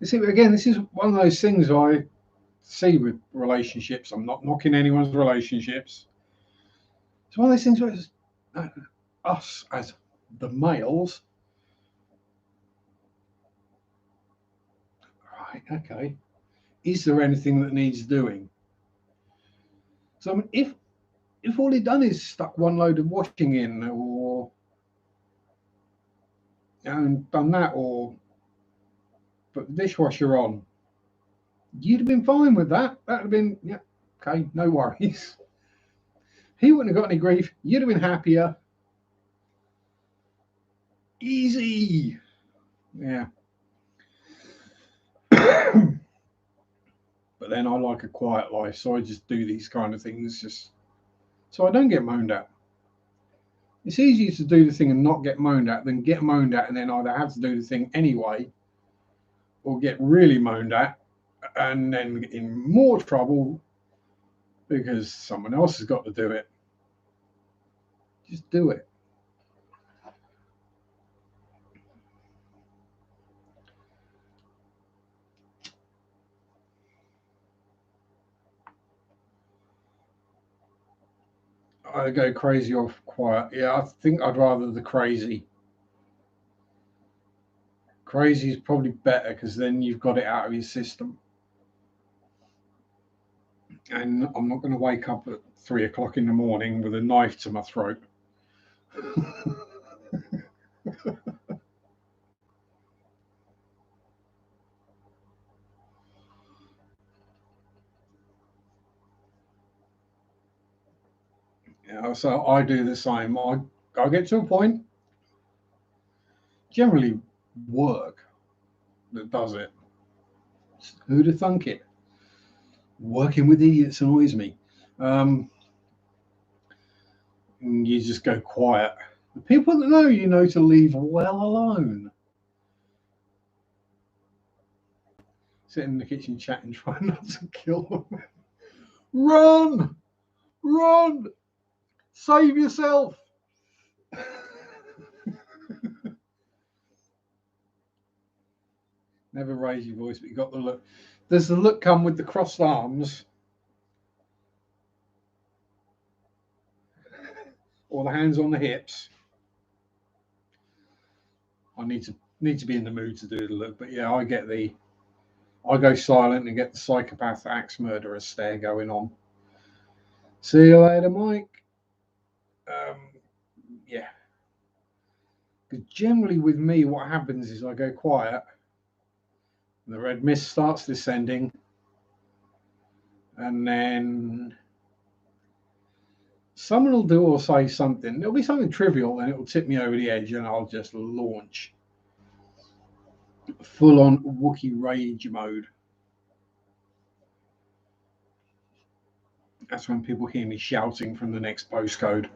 You see, again, this is one of those things I see with relationships. I'm not knocking anyone's relationships. It's one of those things where it's, us as the males, right? Okay, is there anything that needs doing? So I mean, if all he'd done is stuck one load of washing in, or and done that, or put the dishwasher on, you'd have been fine with that. That'd have been, yeah, okay, no worries. He wouldn't have got any grief. You'd have been happier. Easy. Yeah. But then I like a quiet life, so I just do these kind of things just so I don't get moaned at. It's easier to do the thing and not get moaned at than get moaned at and then either have to do the thing anyway or get really moaned at and then get in more trouble because someone else has got to do it. Just do it. I go crazy or quiet. Yeah, I think I'd rather the crazy. Crazy is probably better because then you've got it out of your system. And I'm not going to wake up at 3 o'clock in the morning with a knife to my throat. So I do the same. I get to a point, generally work that does it. Who'd have thunk it? Working with idiots annoys me. You just go quiet. The people that know to leave well alone. Sit in the kitchen chatting, trying not to kill them. Run! Run! Save yourself! Never raise your voice, but you got the look. Does the look come with the crossed arms? Or the hands on the hips? I need to be in the mood to do the look, but yeah, I go silent and get the psychopath axe murderer stare going on. See you later, Mike. Yeah. Because generally with me, what happens is I go quiet, the red mist starts descending, and then someone will do or say something. It'll be something trivial, and it will tip me over the edge, and I'll just launch full on Wookiee rage mode. That's when people hear me shouting from the next postcode.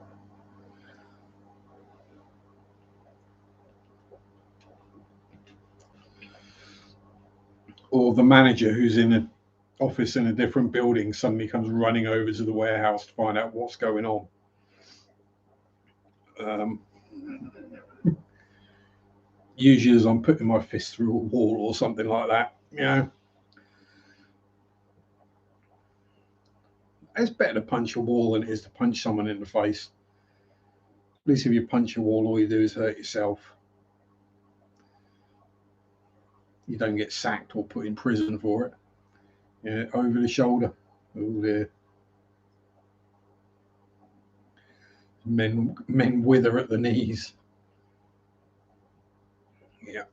the manager who's in an office in a different building suddenly comes running over to the warehouse to find out what's going on. Usually as I'm putting my fist through a wall or something like that, you know. It's better to punch a wall than it is to punch someone in the face. At least if you punch a wall, all you do is hurt yourself. You don't get sacked or put in prison for it. Yeah, over the shoulder. Oh dear. Men wither at the knees. Yeah.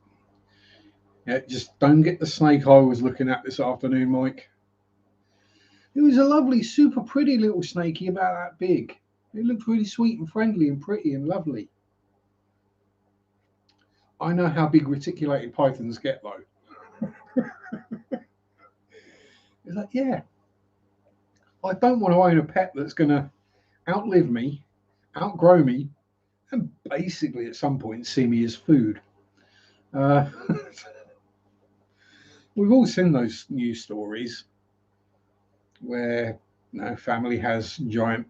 Yeah, just don't get the snake I was looking at this afternoon, Mike. It was a lovely, super pretty little snaky about that big. It looked really sweet and friendly and pretty and lovely. I know how big reticulated pythons get, though. It's like, yeah, I don't want to own a pet that's going to outlive me, outgrow me, and basically at some point see me as food. We've all seen those news stories where family has giant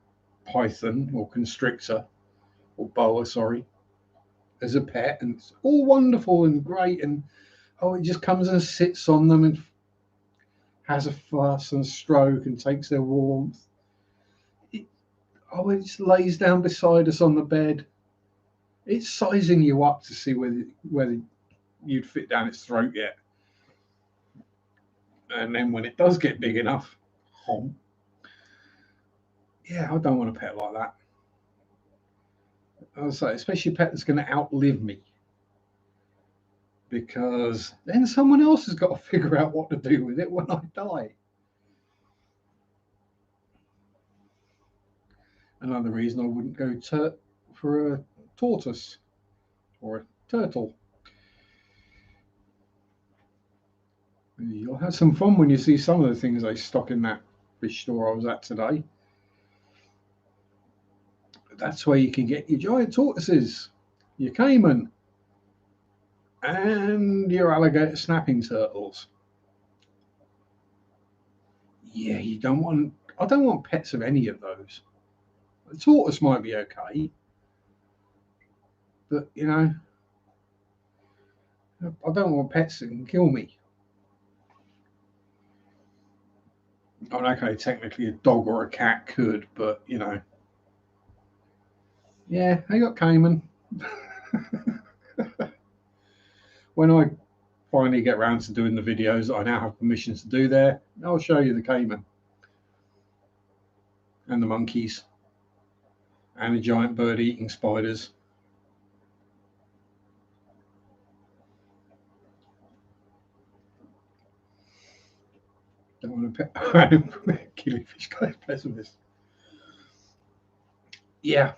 python or constrictor or boa, sorry, as a pet, and it's all wonderful and great, and it just comes and sits on them and has a fuss and stroke and takes their warmth. It just lays down beside us on the bed. It's sizing you up to see whether you'd fit down its throat yet. And then when it does get big enough, yeah, I don't want a pet like that. I'll say, especially a pet that's going to outlive me, because then someone else has got to figure out what to do with it when I die. Another reason I wouldn't go for a tortoise or a turtle. You'll have some fun when you see some of the things they stock in that fish store I was at today. That's where you can get your giant tortoises, your caiman, and your alligator snapping turtles. Yeah, I don't want pets of any of those. The tortoise might be okay, but I don't want pets that can kill me. I mean, okay, technically a dog or a cat could, but yeah, I got caiman. When I finally get around to doing the videos that I now have permission to do there, I'll show you the caiman and the monkeys and the giant bird eating spiders. Don't want to pet killifish guy's pessimist. Yeah.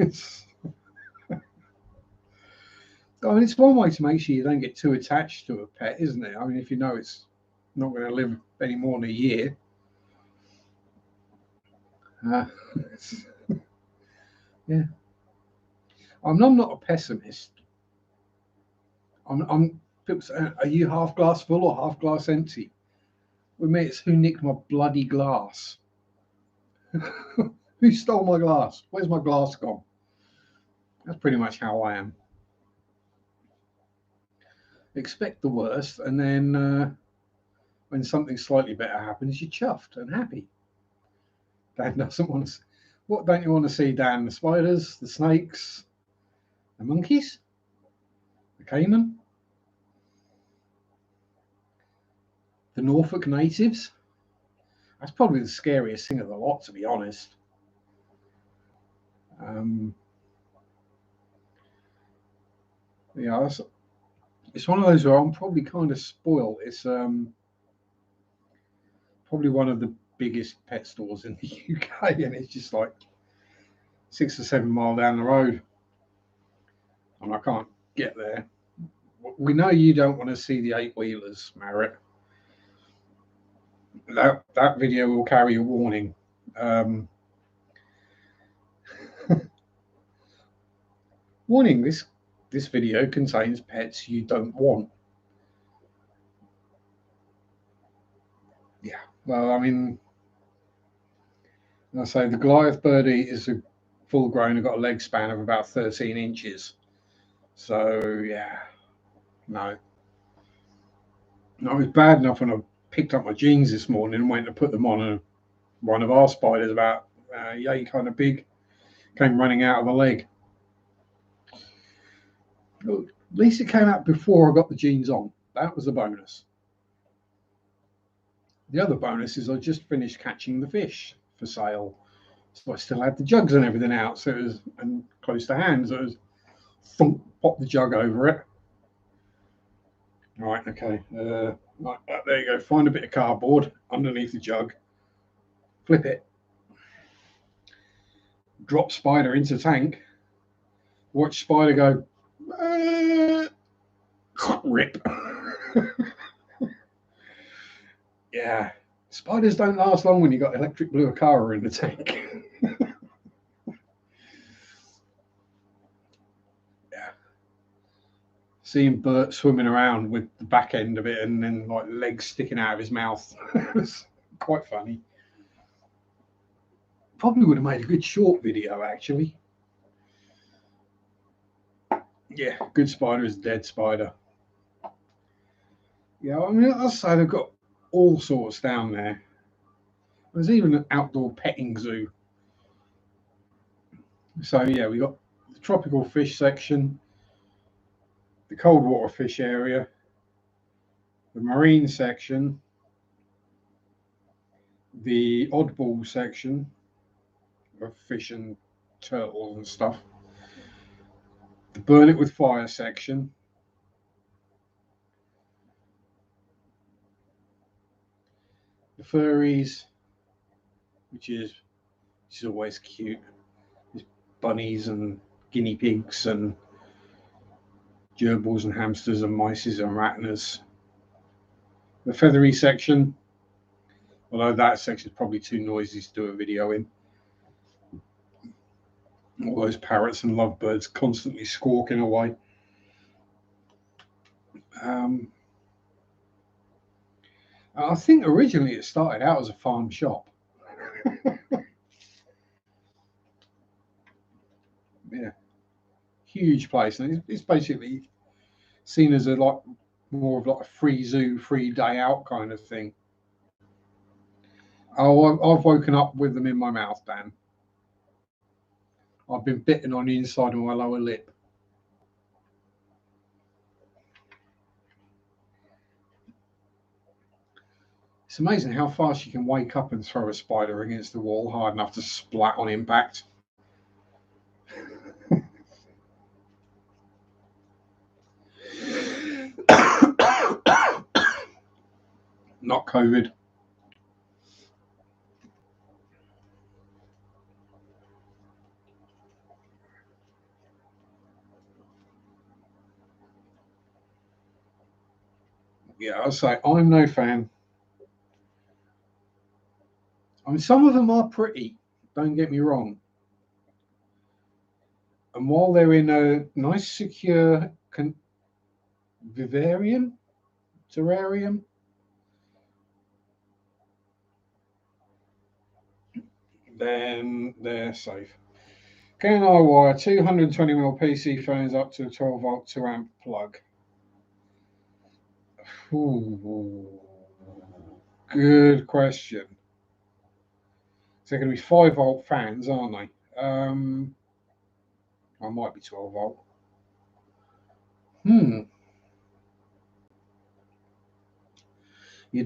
It's one way to make sure you don't get too attached to a pet, isn't it? I mean, if you know it's not going to live any more than a year. Yeah. I'm not a pessimist. People say, are you half glass full or half glass empty? With me, it's who nicked my bloody glass. Who stole my glass? Where's my glass gone? That's pretty much how I am. Expect the worst, and then when something slightly better happens, you're chuffed and happy. Dan doesn't want to. What don't you want to see, Dan? The spiders, the snakes, the monkeys, the caiman, the Norfolk natives. That's probably the scariest thing of the lot, to be honest. Yeah, it's one of those where I'm probably kind of spoiled. It's probably one of the biggest pet stores in the UK, and it's just like 6 or 7 miles down the road, and I can't get there. We know you don't want to see the 8-wheelers, Marriott. That video will carry a warning. Warning: this This video contains pets you don't want. Yeah, well, I mean, I say the Goliath birdie is a full grown and got a leg span of about 13 inches. So, yeah, no. I was bad enough when I picked up my jeans this morning and went to put them on, and one of our spiders, about yay kind of big, came running out of a leg. At least it came out before I got the jeans on. That was the bonus. The other bonus is I just finished catching the fish for sale, so I still had the jugs and everything out, so it was and close to hand. So it was thump, pop the jug over it. Right, okay. Right, there you go. Find a bit of cardboard underneath the jug, flip it, drop spider into tank, watch spider go, rip. Yeah, spiders don't last long when you got electric blue Acara in the tank. Yeah, seeing Bert swimming around with the back end of it and then like legs sticking out of his mouth. It's quite funny. Probably would have made a good short video, actually. Yeah, good spider is dead spider. Yeah, I mean, I'll say they've got all sorts down there. There's even an outdoor petting zoo. So yeah, we got the tropical fish section, the cold water fish area, the marine section, the oddball section of fish and turtles and stuff, the burn it with fire section, the furries, which is always cute. There's bunnies and guinea pigs and gerbils and hamsters and mices and rattlers. The feathery section, although that section is probably too noisy to do a video in. All those parrots and lovebirds constantly squawking away. I think originally it started out as a farm shop. Yeah, huge place, and it's basically seen as a like more of like a free zoo, free day out kind of thing. Oh, I've woken up with them in my mouth, Dan. I've been bitten on the inside of my lower lip. It's amazing how fast you can wake up and throw a spider against the wall hard enough to splat on impact. Not COVID. Yeah, I'll say I'm no fan. I mean, some of them are pretty, don't get me wrong. And while they're in a nice, secure vivarium, terrarium, then they're safe. K&I wire, 220mm PC phones up to a 12-volt 2-amp plug. Ooh, good question. So they're going to be 5-volt fans, aren't they? I might be 12-volt. You'd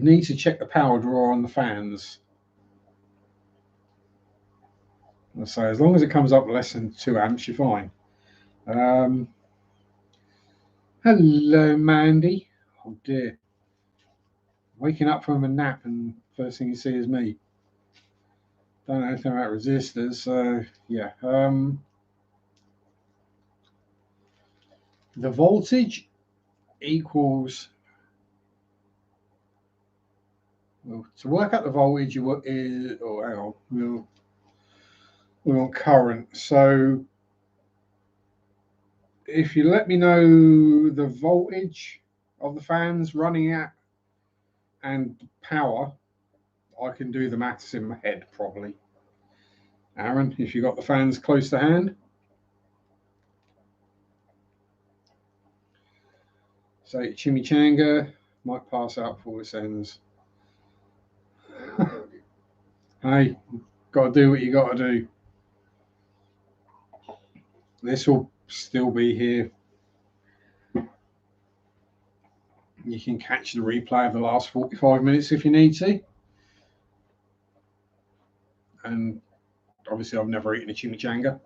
need to check the power draw on the fans. So as long as it comes up less than 2 amps, you're fine. Hello, Mandy. Oh dear. Waking up from a nap and first thing you see is me. Don't know anything about resistors, so yeah. The voltage equals, well, to work out the voltage, hang on, we want current. So if you let me know the voltage of the fans running at and power, I can do the maths in my head probably. Aaron, if you got the fans close to hand. So chimichanga might pass out before this ends. Hey, got to do what you got to do. This will still be here. You can catch the replay of the last 45 minutes if you need to. And obviously, I've never eaten a chimichanga.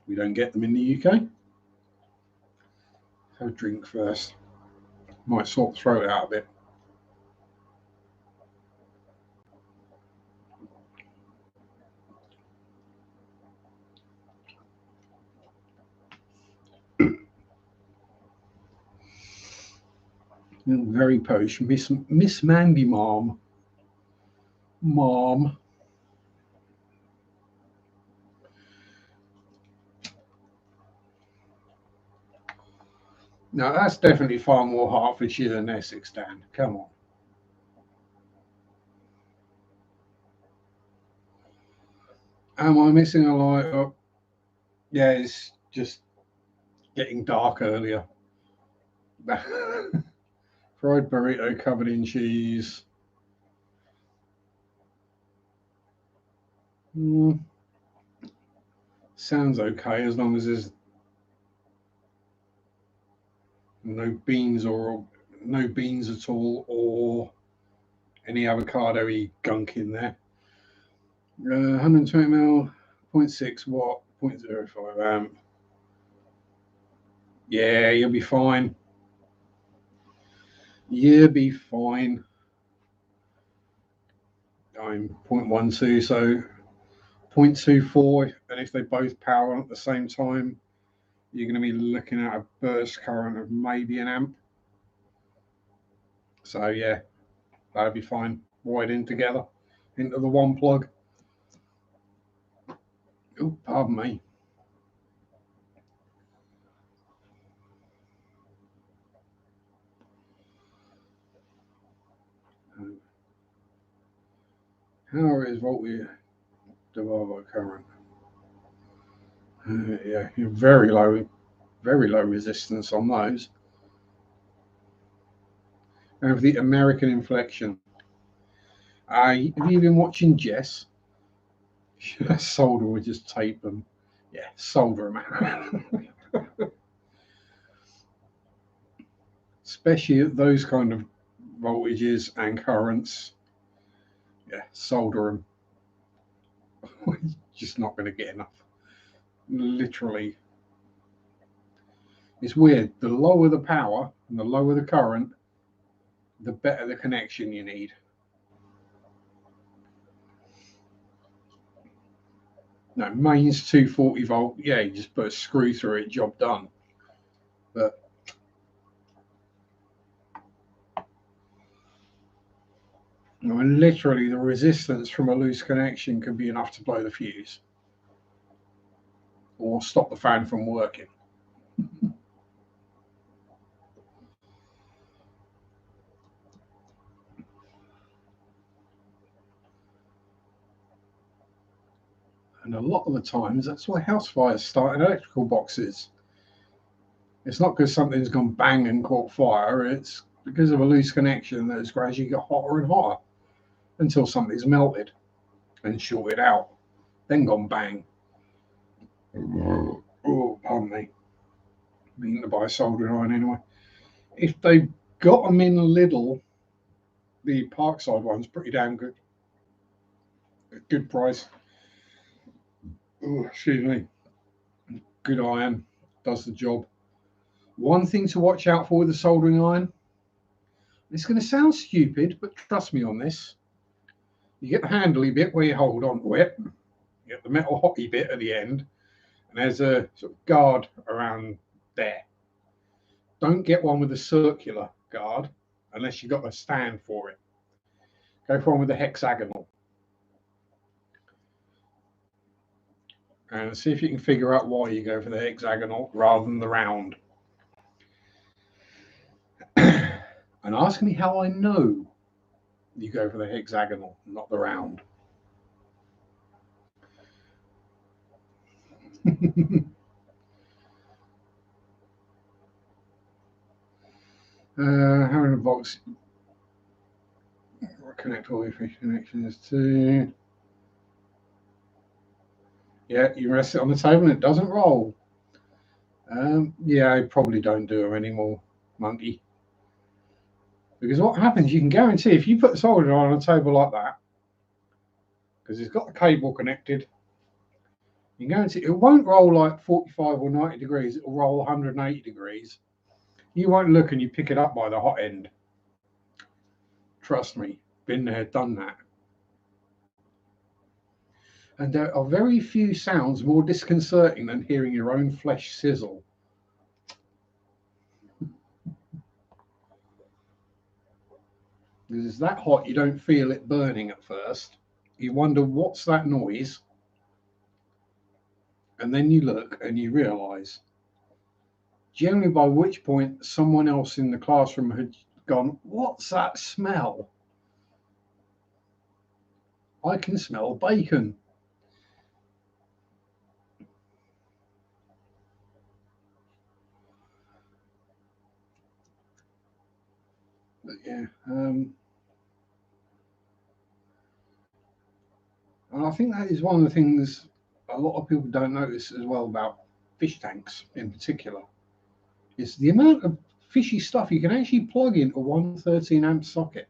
We don't get them in the UK. Have a drink first. Might sort the throat out a bit. Very posh. Miss Mandy Mom. Mom. No, that's definitely far more Hertfordshire than Essex, Dan. Come on. Am I missing a light? Oh, yeah, it's just getting dark earlier. Fried burrito covered in cheese. Sounds okay as long as there's no beans at all or any avocado-y gunk in there. 120 ml, 0.6 watt, 0.05 amp. Yeah, you'll be fine. You'll be fine. I'm 0.12, so 0.24, and if they both power on at the same time, you're going to be looking at a burst current of maybe an amp. So yeah, that'll be fine. Wired in together into the one plug. Oh, pardon me. How is voltage divided by current? Yeah, you're very low resistance on those. And with the American inflection. Have you been watching Jess? Solder would just tape them. Yeah, solder them. Especially at those kind of voltages and currents. Yeah, solder them. Just not going to get enough. Literally. It's weird. The lower the power and the lower the current, the better the connection you need. No, mains 240 volt. Yeah, you just put a screw through it, job done. But literally, the resistance from a loose connection could be enough to blow the fuse or stop the fan from working. And a lot of the times, that's why house fires start in electrical boxes. It's not because something's gone bang and caught fire. It's because of a loose connection that has gradually got hotter and hotter until something's melted and shorted out, then gone bang. Oh, pardon me. Meaning to buy a soldering iron anyway. If they've got them in Lidl, the Parkside one's pretty damn good. Good price. Oh, excuse me. Good iron, does the job. One thing to watch out for with the soldering iron. It's going to sound stupid, but trust me on this. You get the handly bit where you hold on to it. You get the metal hockey bit at the end, and there's a sort of guard around there. Don't get one with a circular guard unless you've got a stand for it. Go for one with a hexagonal. and see if you can figure out why you go for the hexagonal rather than the round. And ask me how I know you go for the hexagonal, not the round. Having a box connect all your fish connections to. Yeah, you rest it on the table and it doesn't roll. Yeah, I probably don't do them anymore, monkey. Because what happens, you can guarantee if you put the solder on a table like that, because it's got the cable connected, you can guarantee it won't roll like 45 or 90 degrees, it will roll 180 degrees. You won't look and you pick it up by the hot end. Trust me, been there, done that. And there are very few sounds more disconcerting than hearing your own flesh sizzle. Because it's that hot, you don't feel it burning at first. You wonder, what's that noise? And then you look and you realise, generally by which point someone else in the classroom had gone, what's that smell? I can smell bacon. But yeah, and I think that is one of the things a lot of people don't notice as well about fish tanks in particular. It's the amount of fishy stuff you can actually plug into one 13 amp socket.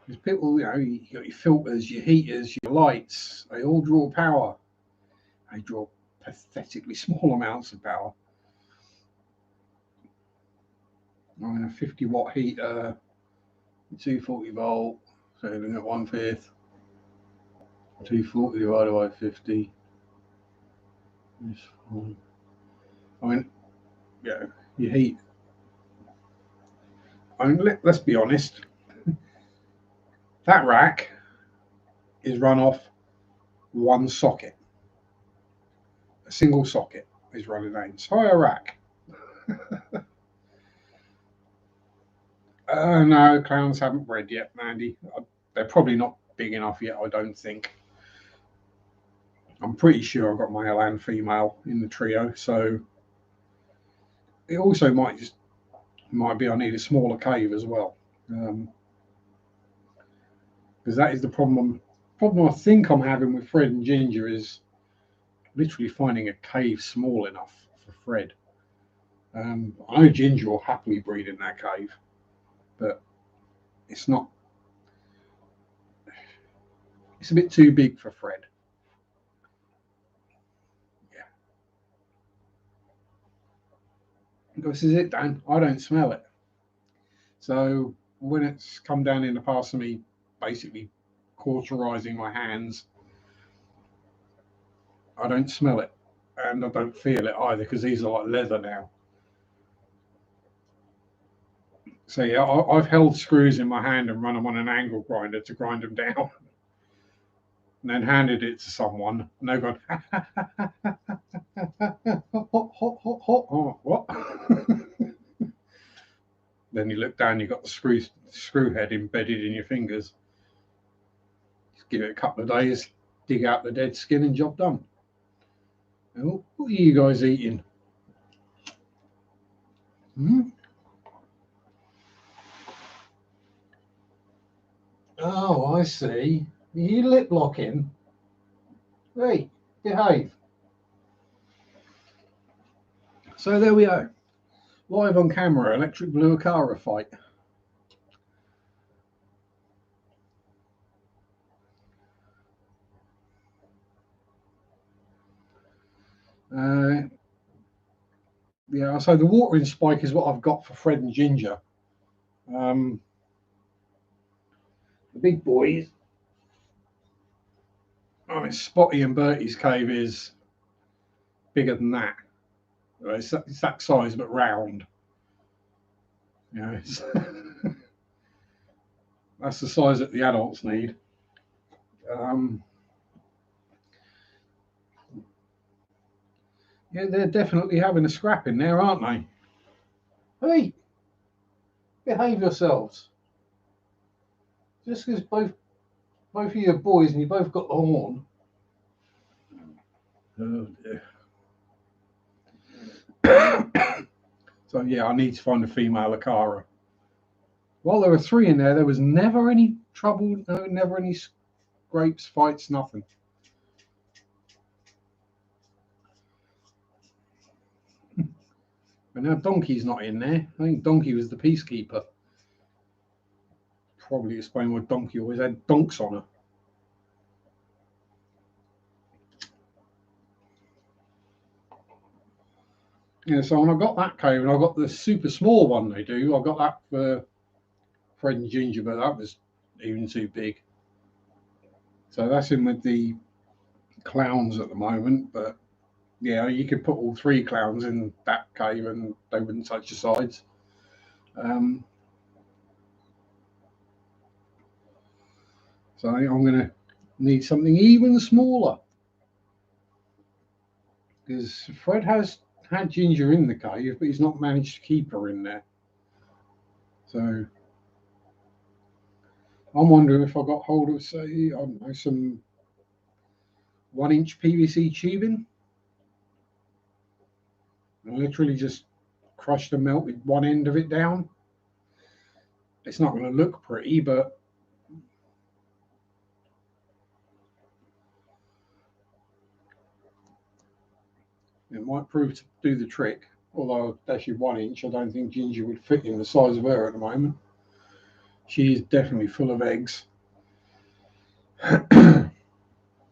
Because people, you got your filters, your heaters, your lights, they all draw power. They draw pathetically small amounts of power. I mean, a 50 watt heater, 240 volt, so you're looking at 1/5. 240 divided by 50 is fine. I mean, yeah, your heat. I mean, let's be honest. That rack is run off one socket. A single socket is running that entire rack. No, clowns haven't bred yet, Mandy. They're probably not big enough yet, I don't think. I'm pretty sure I've got male and female in the trio, so it also might be I need a smaller cave as well, because that is the problem. Problem I think I'm having with Fred and Ginger is literally finding a cave small enough for Fred. I know Ginger will happily breed in that cave, but it's not. It's a bit too big for Fred. Yeah. This is it, Dan. I don't smell it. So when it's come down in the past of me, basically cauterizing my hands, I don't smell it, and I don't feel it either because these are like leather now. So yeah, I've held screws in my hand and run them on an angle grinder to grind them down, and then handed it to someone, and they've gone, what? Then you look down, you've got the screw head embedded in your fingers. Just give it a couple of days, dig out the dead skin, and job done. Oh, what are you guys eating? Hmm? Oh, I see. Are you lip locking? Hey, behave. So there we are. Live on camera, Electric Blue Akara fight. Yeah, so the watering spike is what I've got for Fred and Ginger. The big boys, I mean, Spotty and Bertie's cave is bigger than that. It's that size but round. You know, that's the size that the adults need. Yeah, they're definitely having a scrap in there, aren't they? Hey, behave yourselves. Just because both of you are boys and you both got the horn. Oh dear. So yeah, I need to find a female Akara. While there were 3 in there was never any trouble, no, never any scrapes, fights, nothing. But now Donkey's not in there. I think Donkey was the peacekeeper. Probably explain why Donkey always had donks on her. Yeah, so when I got that cave and I got the super small one they do, I got that for Fred and Ginger, but that was even too big. So that's in with the clowns at the moment, but yeah, you could put all 3 clowns in that cave and they wouldn't touch the sides. So I'm going to need something even smaller because Fred has had Ginger in the cave, but he's not managed to keep her in there. So I'm wondering if I got hold of, say, I don't know, some 1-inch PVC tubing and literally just crushed and melted one end of it down. It's not going to look pretty, but it might prove to do the trick. Although actually 1 inch, I don't think Ginger would fit in the size of her at the moment. She is definitely full of eggs. I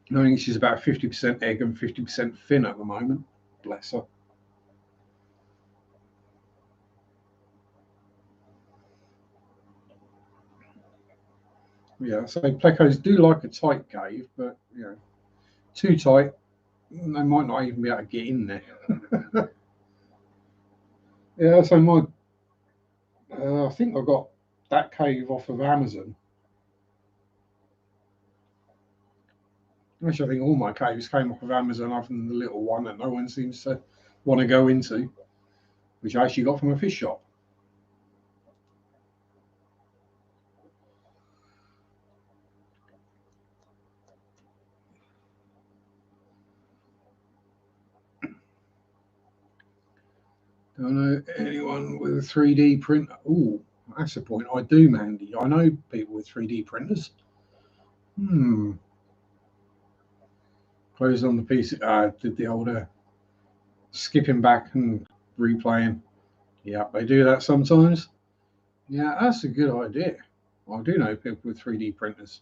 think she's about 50% egg and 50% fin at the moment. Bless her. Yeah, so plecos do like a tight cave, but you know, too tight, they might not even be able to get in there. Yeah, so I think I got that cave off of Amazon. Which I think all my caves came off of Amazon, other than the little one that no one seems to want to go into, which I actually got from a fish shop. Don't know anyone with a 3D printer. Oh, that's the point. I do, Mandy. I know people with 3D printers. Closed on the PC. Did the older skipping back and replaying. Yeah, they do that sometimes. Yeah, that's a good idea. I do know people with 3D printers.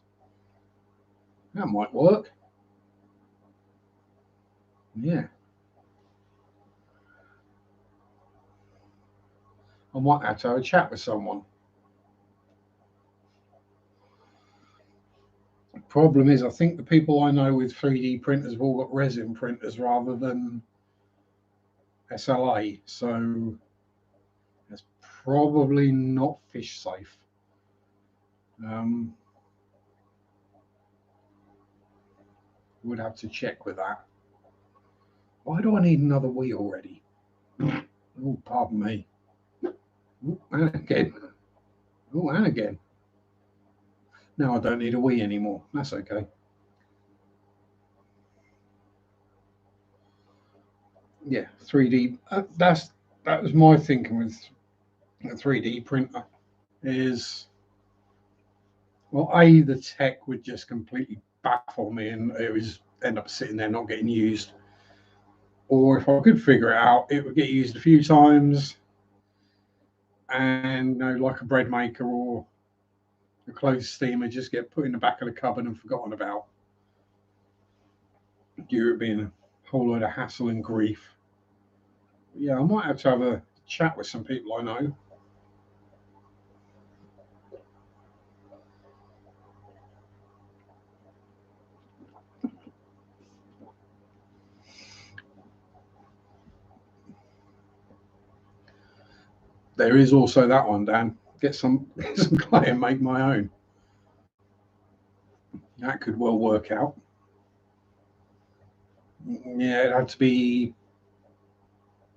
That might work. Yeah. I might have to have a chat with someone. The problem is, I think the people I know with 3D printers have all got resin printers rather than SLA, so it's probably not fish safe. Would have to check with that. Why do I need another wheel already? Oh, pardon me. Ooh, and again. Oh, and again. Now I don't need a Wii anymore. That's okay. Yeah, 3D. That was my thinking with a 3D printer. Is well, the tech would just completely baffle me, and it was end up sitting there not getting used. Or if I could figure it out, it would get used a few times, and you know, like a bread maker or a clothes steamer, just get put in the back of the cupboard and forgotten about. Due to it being a whole load of hassle and grief. Yeah, I might have to have a chat with some people I know. There is also that one, Dan. Get some clay and make my own. That could well work out. Yeah, it had to be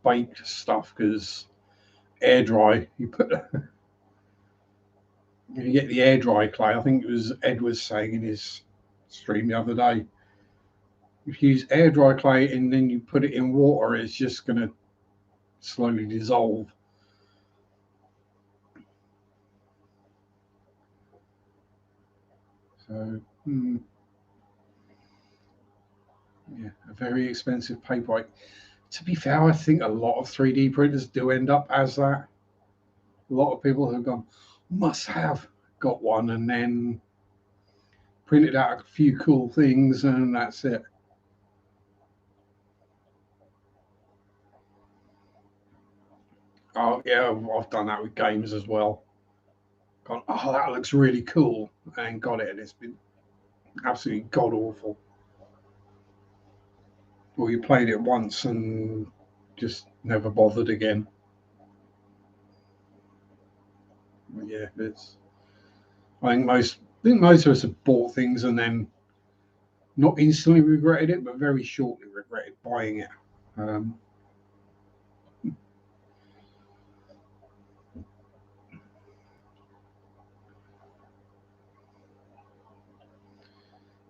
baked stuff because air dry. You get the air dry clay. I think it was Ed was saying in his stream the other day. If you use air dry clay and then you put it in water, it's just going to slowly dissolve. So, yeah, a very expensive paperweight. To be fair, I think a lot of 3D printers do end up as that. A lot of people have gone, must have got one, and then printed out a few cool things, and that's it. Oh, yeah, I've done that with games as well. Gone, oh, that looks really cool, and got it, and it's been absolutely god awful. Or you played it once and just never bothered again. Yeah, it's. I think most of us have bought things and then not instantly regretted it, but very shortly regretted buying it. Um,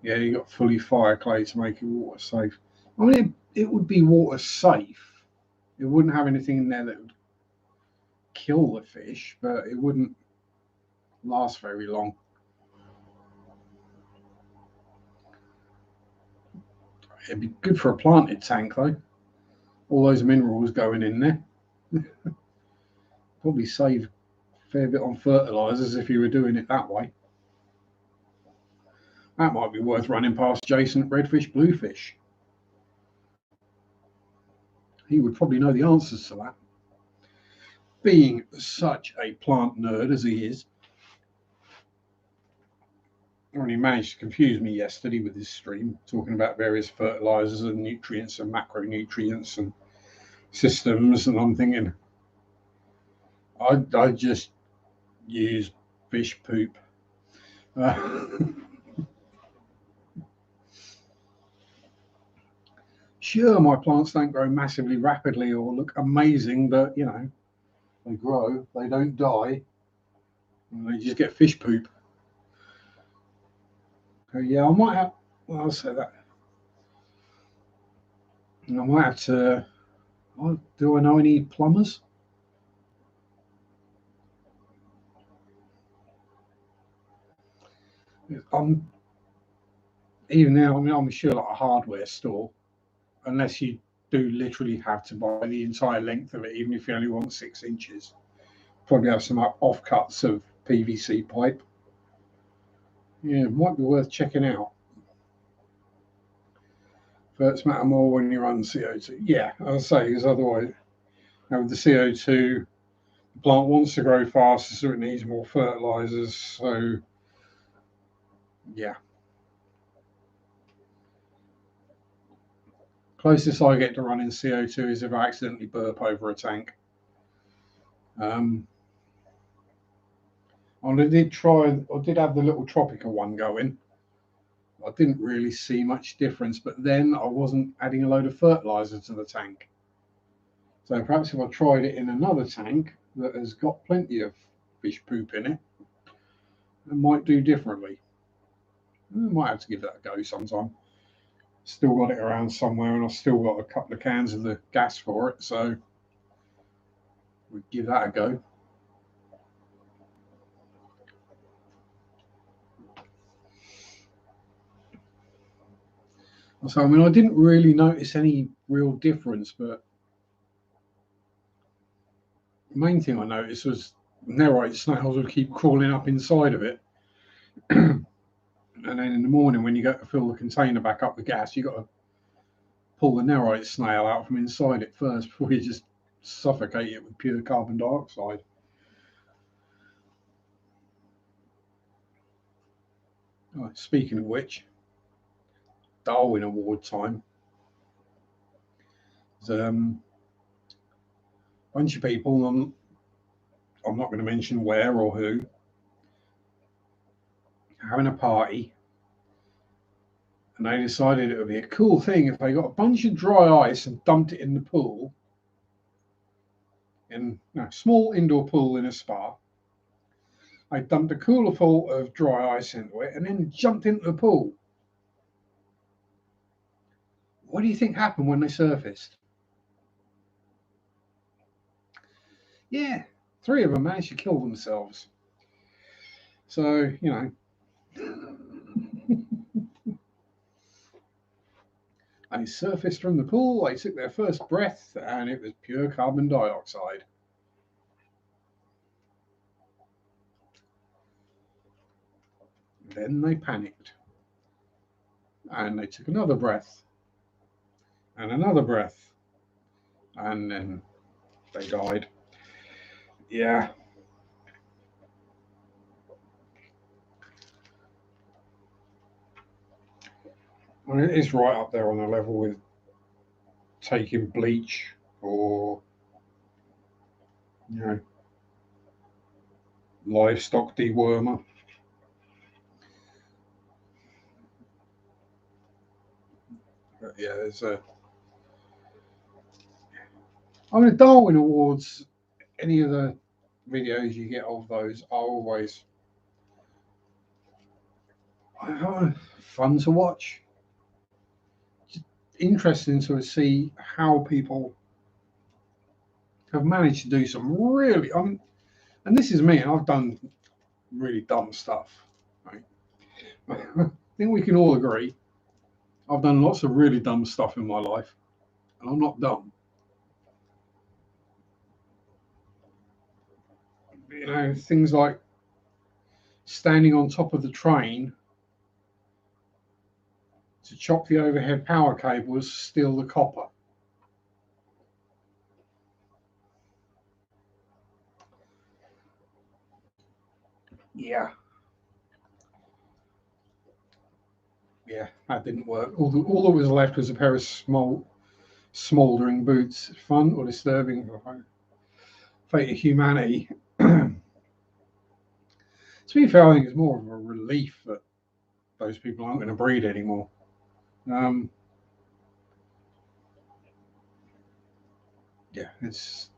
yeah, you got fully fire clay to make it water safe. I mean, it would be water safe. It wouldn't have anything in there that would kill the fish, but it wouldn't last very long. It'd be good for a planted tank though. All those minerals going in there. Probably save a fair bit on fertilizers if you were doing it that way. That might be worth running past Jason at Redfish Bluefish. He would probably know the answers to that. Being such a plant nerd as he is, when he managed to confuse me yesterday with his stream, talking about various fertilizers and nutrients and macronutrients and systems, and I'm thinking, I just use fish poop. Sure, my plants don't grow massively rapidly or look amazing, but they grow, they don't die, and they just get fish poop. So yeah, I might have. Well, I'll say that. I might have to. Do I know any plumbers? I'm even now. I mean, I'm sure like a hardware store, unless you do literally have to buy the entire length of it, even if you only want 6 inches. Probably have some offcuts of PVC pipe. Yeah, it might be worth checking out. Ferts matter more when you run CO2. Yeah, I'll say, because otherwise, with the CO2, the plant wants to grow faster, so it needs more fertilizers. So, yeah. Closest I get to running CO2 is if I accidentally burp over a tank. I did have the little Tropica one going. I didn't really see much difference, but then I wasn't adding a load of fertilizer to the tank. So perhaps if I tried it in another tank that has got plenty of fish poop in it, it might do differently. I might have to give that a go sometime. Still got it around somewhere, and I've still got a couple of cans of the gas for it, so we'll give that a go. So, I mean, I didn't really notice any real difference, but the main thing I noticed was nerite snails would keep crawling up inside of it. And then in the morning, when you go to fill the container back up with gas, you got to pull the nerite snail out from inside it first before you just suffocate it with pure carbon dioxide. Oh, speaking of which, Darwin Award time. There's a bunch of people, I'm not going to mention where or who, having a party, And they decided it would be a cool thing if they got a bunch of dry ice and dumped it in the pool, in a small indoor pool in a spa. They dumped a cooler full of dry ice into it and then jumped into the pool. What do you think happened when they surfaced? Yeah, 3 of them managed to kill themselves. So, they surfaced from the pool, they took their first breath, and it was pure carbon dioxide. Then they panicked. And they took another breath. And another breath. And then they died. Yeah. I mean, it's right up there on a level with taking bleach or, livestock dewormer. But yeah, I mean, Darwin Awards, any of the videos you get of those are always fun to watch. Just interesting to see how people have managed to do some really, and this is me, and I've done really dumb stuff. Right? I think we can all agree I've done lots of really dumb stuff in my life, and I'm not dumb. Things like standing on top of the train to chop the overhead power cables, steal the copper. Yeah, that didn't work. All that was left was a pair of smouldering boots. Fun or disturbing? Fate of humanity. To be fair, I think it's more of a relief that those people aren't going to breed anymore. It's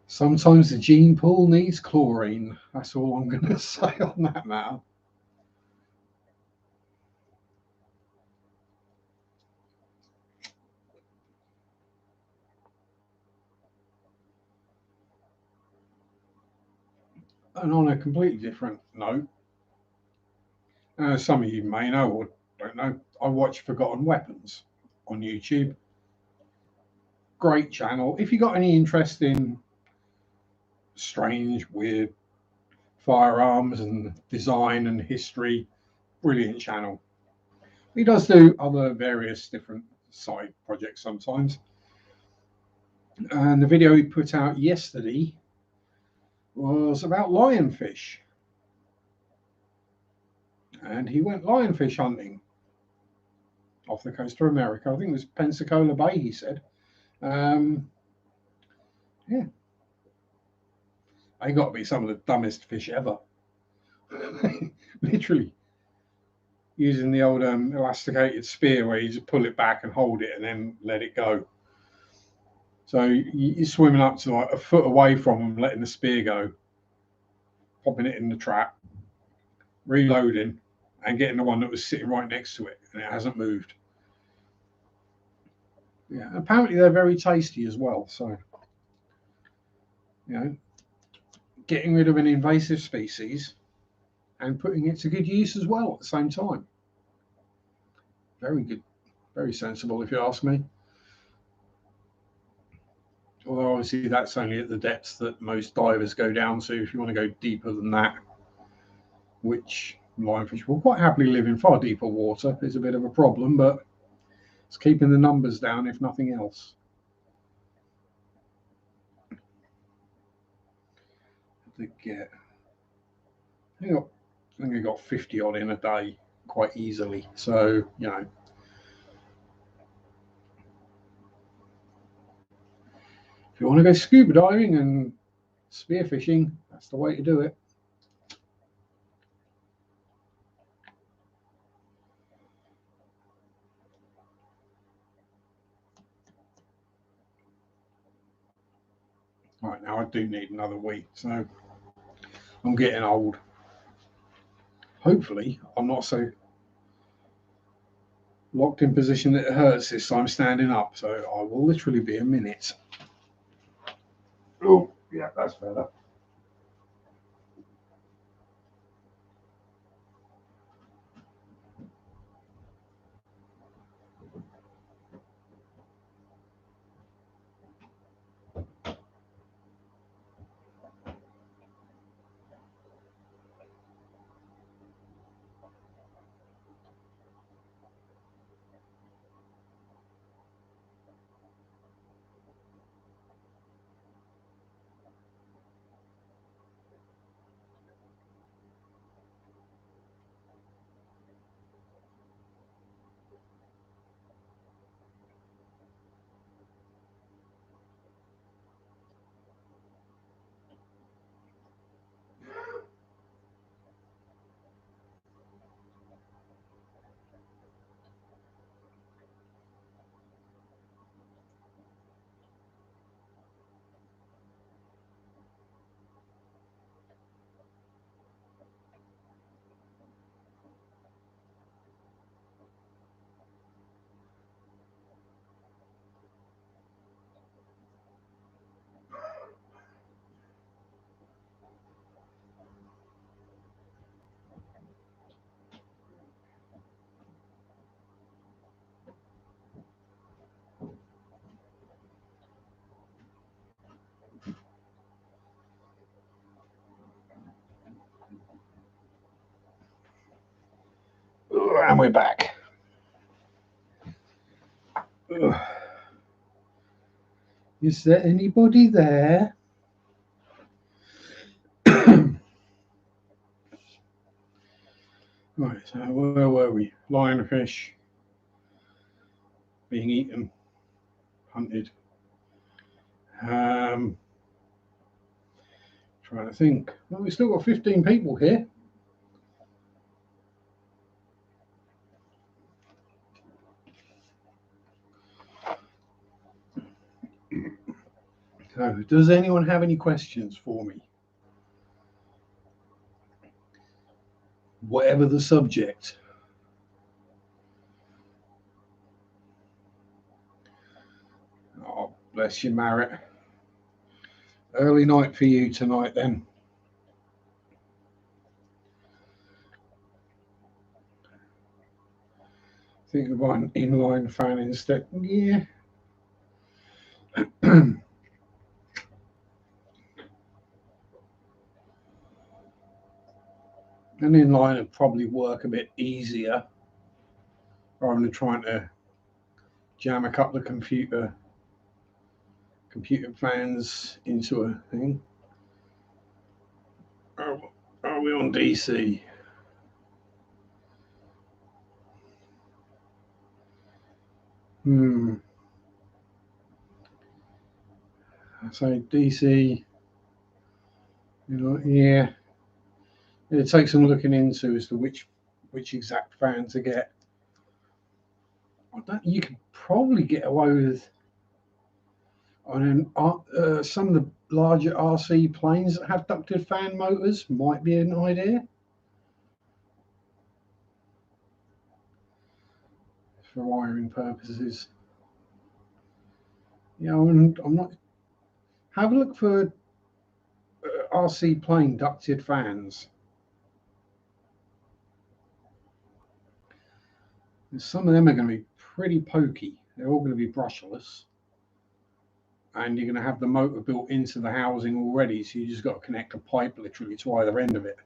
sometimes the gene pool needs chlorine. That's all I'm going to say on that matter. And on a completely different note, some of you may know or don't know, I watch Forgotten Weapons on YouTube. Great channel. If you got any interest in strange, weird firearms and design and history, brilliant channel. He does do other various different side projects sometimes. And the video he put out yesterday was about lionfish. And he went lionfish hunting off the coast of America. I think it was Pensacola Bay, he said. Yeah. They got to be some of the dumbest fish ever. Literally. Using the old elasticated spear where you just pull it back and hold it and then let it go. So you're swimming up to like a foot away from them, letting the spear go, popping it in the trap, reloading, and getting the one that was sitting right next to it, and it hasn't moved. Yeah, apparently they're very tasty as well. So, getting rid of an invasive species and putting it to good use as well at the same time. Very good, very sensible, if you ask me. Although obviously that's only at the depths that most divers go down to. If you want to go deeper than that, which lionfish will quite happily live in far deeper water, is a bit of a problem, but it's keeping the numbers down, if nothing else. To get, I think I got 50 odd in a day quite easily. So, if you want to go scuba diving and spearfishing, that's the way to do it. Right, now I do need another wee, so I'm getting old. Hopefully, I'm not so locked in position that it hurts this time standing up, so I will literally be a minute. Oh, yeah, that's better. And we're back. Is there anybody there? Right, so where were we? Lionfish being eaten, hunted. Trying to think. Well, we've still got 15 people here. So, does anyone have any questions for me? Whatever the subject. Oh, bless you, Marrett. Early night for you tonight, then. Think about an inline fan instead. Yeah. An inline would probably work a bit easier rather than trying to jam a couple of computer fans into a thing. Are we on DC? I say DC. Yeah. It takes some looking into as to which exact fan to get. You could probably get away with on some of the larger RC planes that have ducted fan motors. Might be an idea for wiring purposes. I'm not. Have a look for RC plane ducted fans. Some of them are going to be pretty pokey. They're all going to be brushless. And you're going to have the motor built into the housing already, so you just got to connect a pipe literally to either end of it.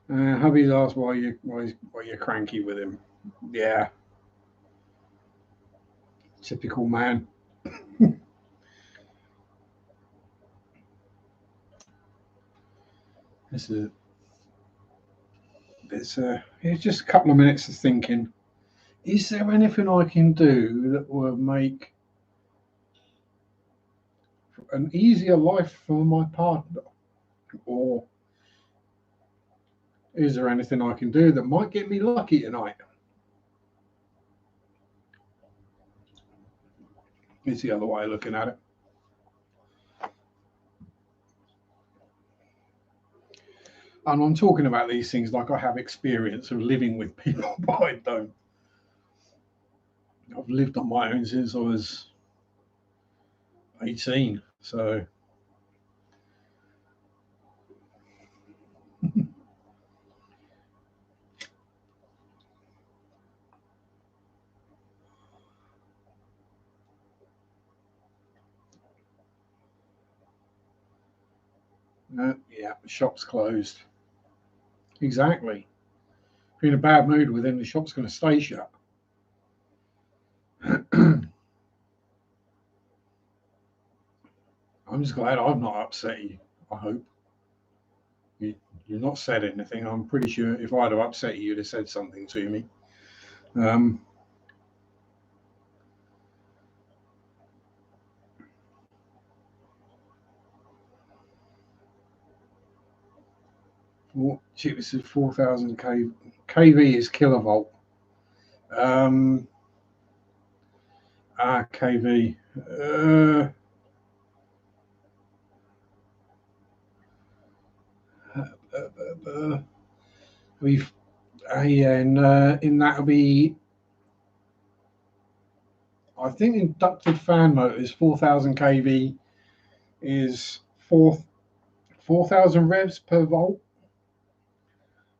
Hubby's asked why you're cranky with him. Yeah, typical man. It's just a couple of minutes of thinking. Is there anything I can do that will make an easier life for my partner? Or is there anything I can do that might get me lucky tonight? It's the other way of looking at it. And I'm talking about these things like I have experience of living with people, but I don't. I've lived on my own since I was 18. So, yeah, the shop's closed. Exactly. If you're in a bad mood with him, the shop's going to stay shut. I'm just glad I've not upset you. I hope you've not said anything. I'm pretty sure if I'd have upset you, you'd have said something to me. Um, what cheapest is 4,000 kV is kilovolt. Um, kV. We've yeah, in that'll be. I think inducted fan motors 4,000 kV is 4,000 revs per volt.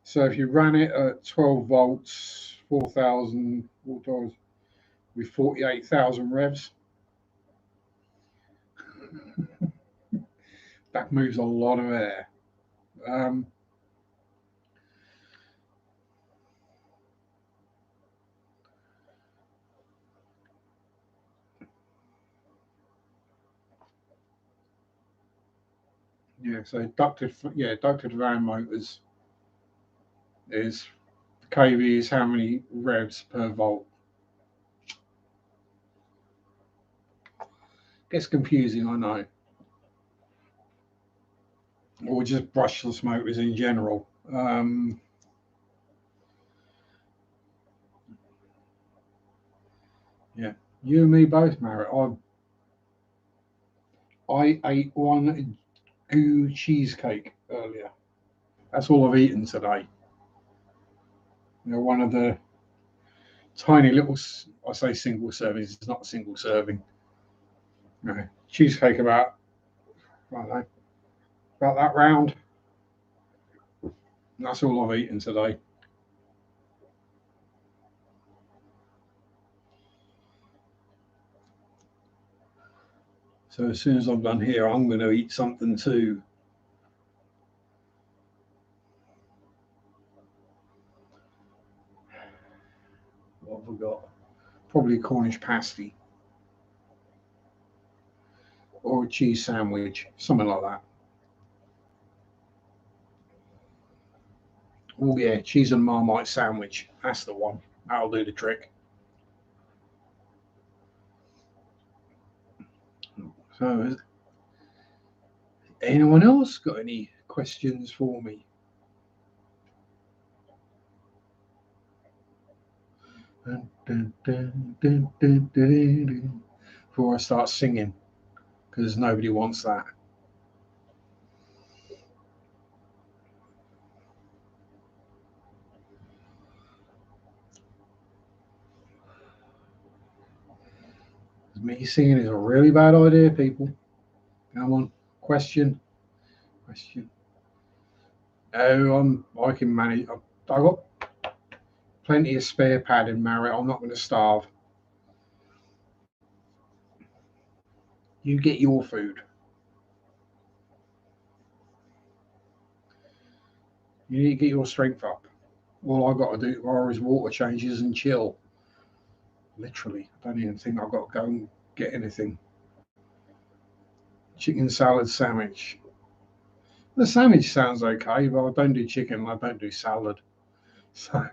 So if you ran it at 12 volts, 4,000 times with 48,000 revs, that moves a lot of air. Um, yeah, so ducted fan motors is kV is how many revs per volt. Gets confusing, I know. Or just brushless motors in general. Yeah, you and me both, Marriott. I ate one goo cheesecake earlier. That's all I've eaten today. One of the tiny little, I say single servings, it's not a single serving. Cheesecake about, I don't know, about that round. That's all I've eaten today. So as soon as I'm done here, I'm going to eat something too. What have we got? Probably a Cornish pasty or a cheese sandwich, something like that. Oh yeah, cheese and marmite sandwich. That's the one. That'll do the trick. So, has anyone else got any questions for me? Before I start singing, because nobody wants that. Me singing is a really bad idea, people. Come on, question. Oh, I can manage. I've got plenty of spare padding, Marriott. I'm not going to starve. You get your food. You need to get your strength up. All I've got to do tomorrow is water changes and chill. Literally, I don't even think I've got to go and get anything. Chicken salad sandwich. The sandwich sounds okay, but I don't do chicken. I don't do salad. So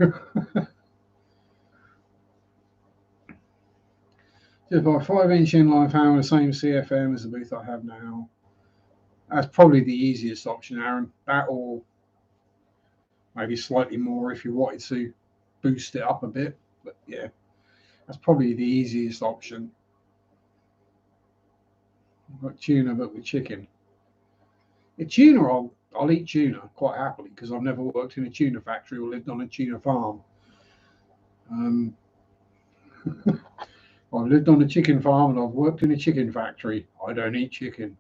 just buy 5-inch inline fan with the same CFM as the booth I have now. That's probably the easiest option, Aaron. That or maybe slightly more if you wanted to boost it up a bit. But yeah, that's probably the easiest option. like tuna but with chicken. Tuna, I'll eat tuna quite happily because I've never worked in a tuna factory or lived on a tuna farm. Um, I've lived on a chicken farm and I've worked in a chicken factory. I don't eat chicken.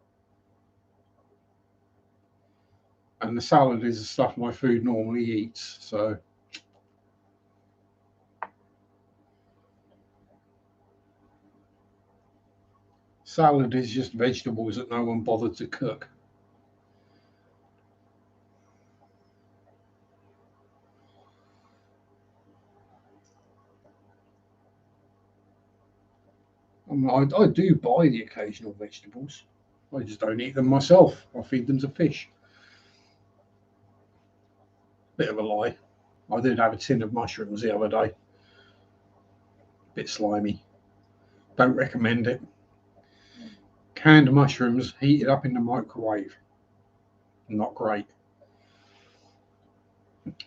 And the salad is the stuff my food normally eats. So salad is just vegetables that no one bothered to cook. I mean, I do buy the occasional vegetables. I just don't eat them myself. I feed them to fish. Bit of a lie. I did have a tin of mushrooms the other day. Bit slimy. Don't recommend it. Canned mushrooms heated up in the microwave. Not great.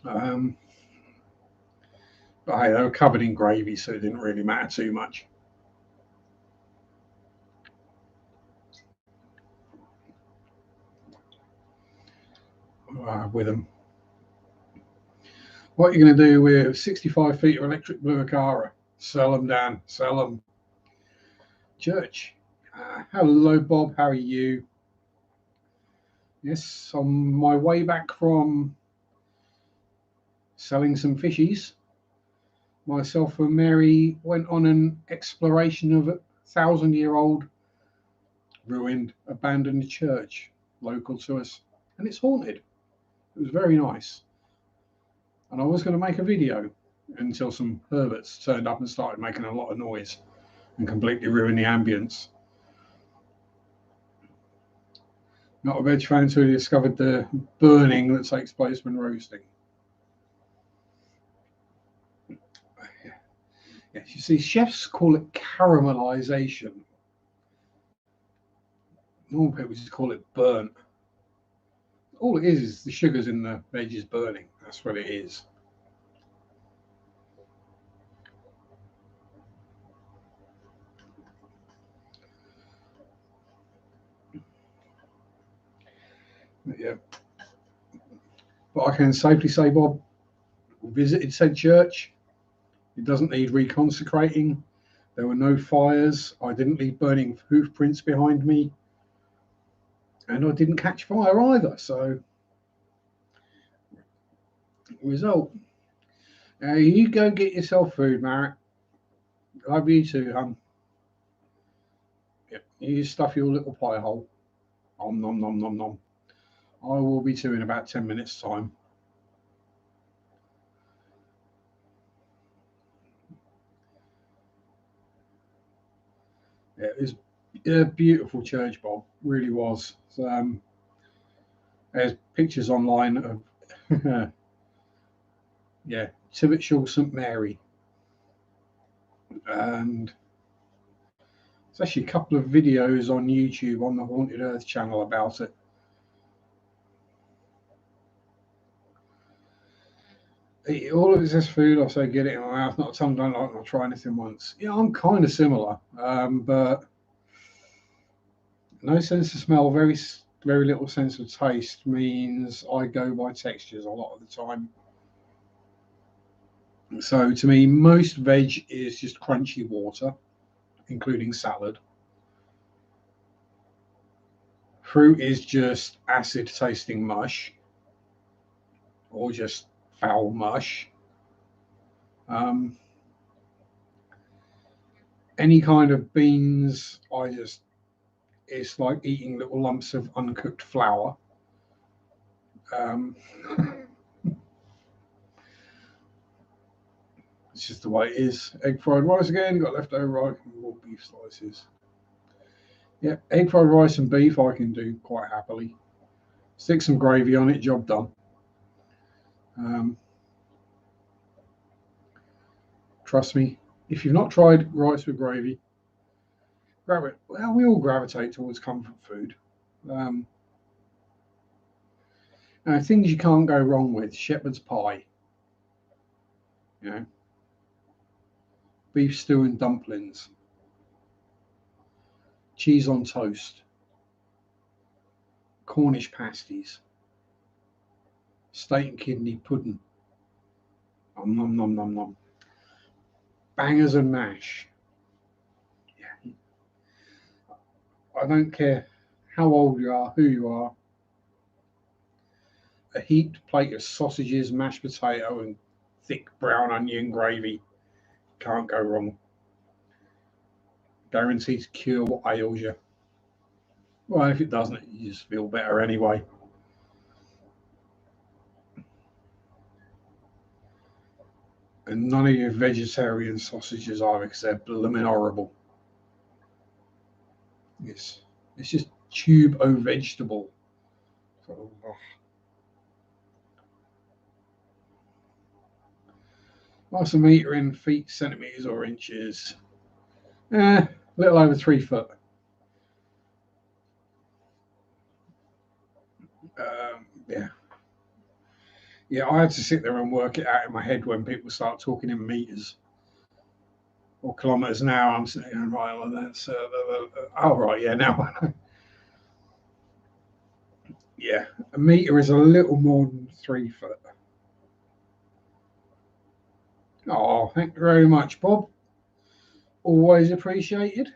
Um, but hey, they were covered in gravy, so it didn't really matter too much. With them. What are you going to do with 65 feet of electric blue Acara? Sell them, Dan. Sell them. Church. Hello, Bob. How are you? Yes, on my way back from selling some fishies, myself and Mary went on an exploration of a 1,000-year-old ruined, abandoned church local to us, and it's haunted. It was very nice. And I was going to make a video until some hermits turned up and started making a lot of noise and completely ruined the ambience. Not a veg fan until he discovered the burning that takes place when roasting. Yes, you see, chefs call it caramelization. Normal people just call it burnt. All it is the sugars in the veg is burning. That's what it is. Yeah. But I can safely say, Bob, visited said church. It doesn't need reconsecrating. There were no fires. I didn't leave burning hoofprints behind me. And I didn't catch fire either. So, result. You go get yourself food, Marek. Love you too, Yeah. You stuff your little pie hole. Om nom nom nom nom. I will be too in about 10 minutes' time. Yeah, it was a beautiful church, Bob. Really was. So, there's pictures online of, yeah, Tibbetshall St Mary, and there's actually a couple of videos on YouTube on the Haunted Earth channel about it. All of it says food. I say get it in my mouth. Not a tongue don't like. I'll try anything once. Yeah, I'm kind of similar, but no sense of smell, very little sense of taste means I go by textures a lot of the time. So to me, most veg is just crunchy water, including salad. Fruit is just acid tasting mush or just foul mush. Um, any kind of beans, it's like eating little lumps of uncooked flour. Um, it's just the way it is. Egg fried rice again, got leftover rice and more beef slices. Yeah, egg fried rice and beef I can do quite happily. Stick some gravy on it, job done. Um, trust me, if you've not tried rice with gravy, grab it. Well, we all gravitate towards comfort food. Um, now, things you can't go wrong with: shepherd's pie, you know, beef stew and dumplings, cheese on toast. Cornish pasties, steak and kidney pudding, nom nom nom nom, bangers and mash. Yeah. I don't care how old you are, who you are. A heaped plate of sausages, mashed potato, and thick brown onion gravy can't go wrong. Guaranteed to cure what ails you. Well, if it doesn't, you just feel better anyway. And none of your vegetarian sausages are, except blooming horrible. It's just tube o vegetable. So, what's a metre in feet, centimetres, or inches? A little over 3 foot. Yeah. Yeah, I had to sit there and work it out in my head when people start talking in metres or kilometres an hour. I'm saying, right, well, that's, oh, right, yeah, now I know. Yeah, a metre is a little more than 3 foot. Oh, thank you very much, Bob. Always appreciated.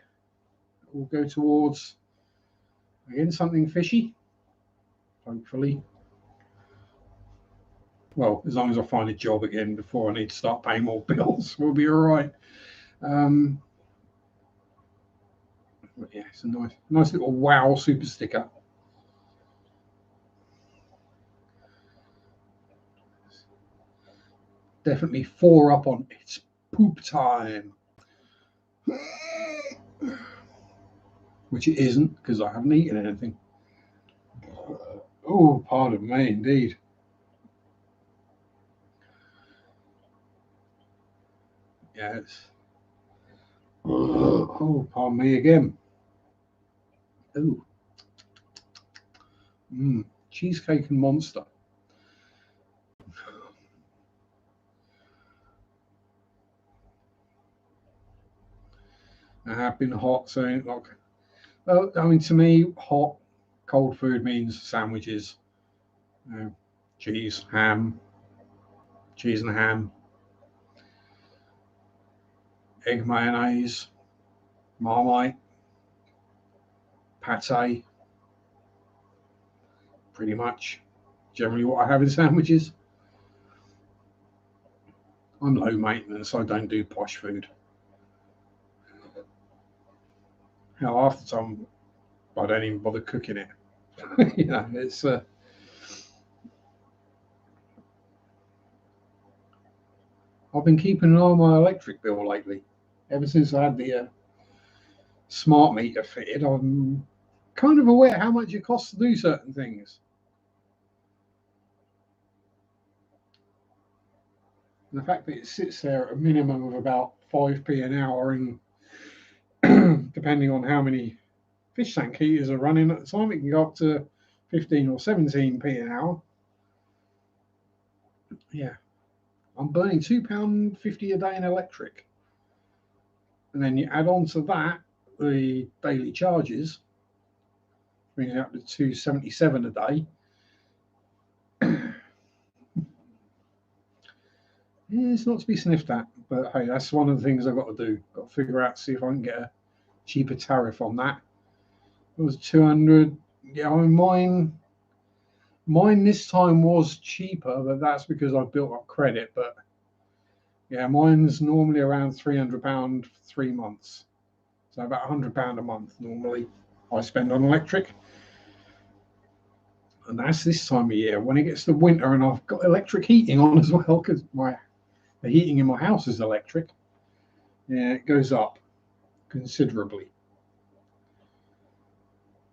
We'll go towards, again, something fishy, hopefully. Well, as long as I find a job again before I need to start paying more bills, we'll be all right. But yeah, it's a nice little wow super sticker. Definitely 4 up on it's poop time. Which it isn't, because I haven't eaten anything. Oh, pardon me, indeed. Yes. Oh, pardon me again. Oh. Cheesecake and monster. I have been hot, so like, well, I mean, to me, hot, cold food means sandwiches. Cheese, ham, cheese and ham, egg mayonnaise, Marmite, pate, pretty much. Generally, what I have in sandwiches. I'm low maintenance. I don't do posh food. Hell, half the time I don't even bother cooking it. It's. I've been keeping an eye on my electric bill lately. Ever since I had the smart meter fitted, I'm kind of aware how much it costs to do certain things. And the fact that it sits there at a minimum of about 5p an hour, and depending on how many fish tank heaters are running at the time, it can go up to 15 or 17p an hour. Yeah, I'm burning £2.50 a day in electric. And then you add on to that the daily charges, bringing it up to £2.77 a day. Yeah, it's not to be sniffed at, but hey, that's one of the things I've got to do. Got to figure out, see if I can get a cheaper tariff on that. It was 200. Yeah, I mean, mine this time was cheaper, but that's because I built up credit. But yeah, mine's normally around £300 for 3 months, so about £100 a month normally I spend on electric. And that's this time of year. When it gets to winter and I've got electric heating on as well, because the heating in my house is electric, yeah, it goes up considerably.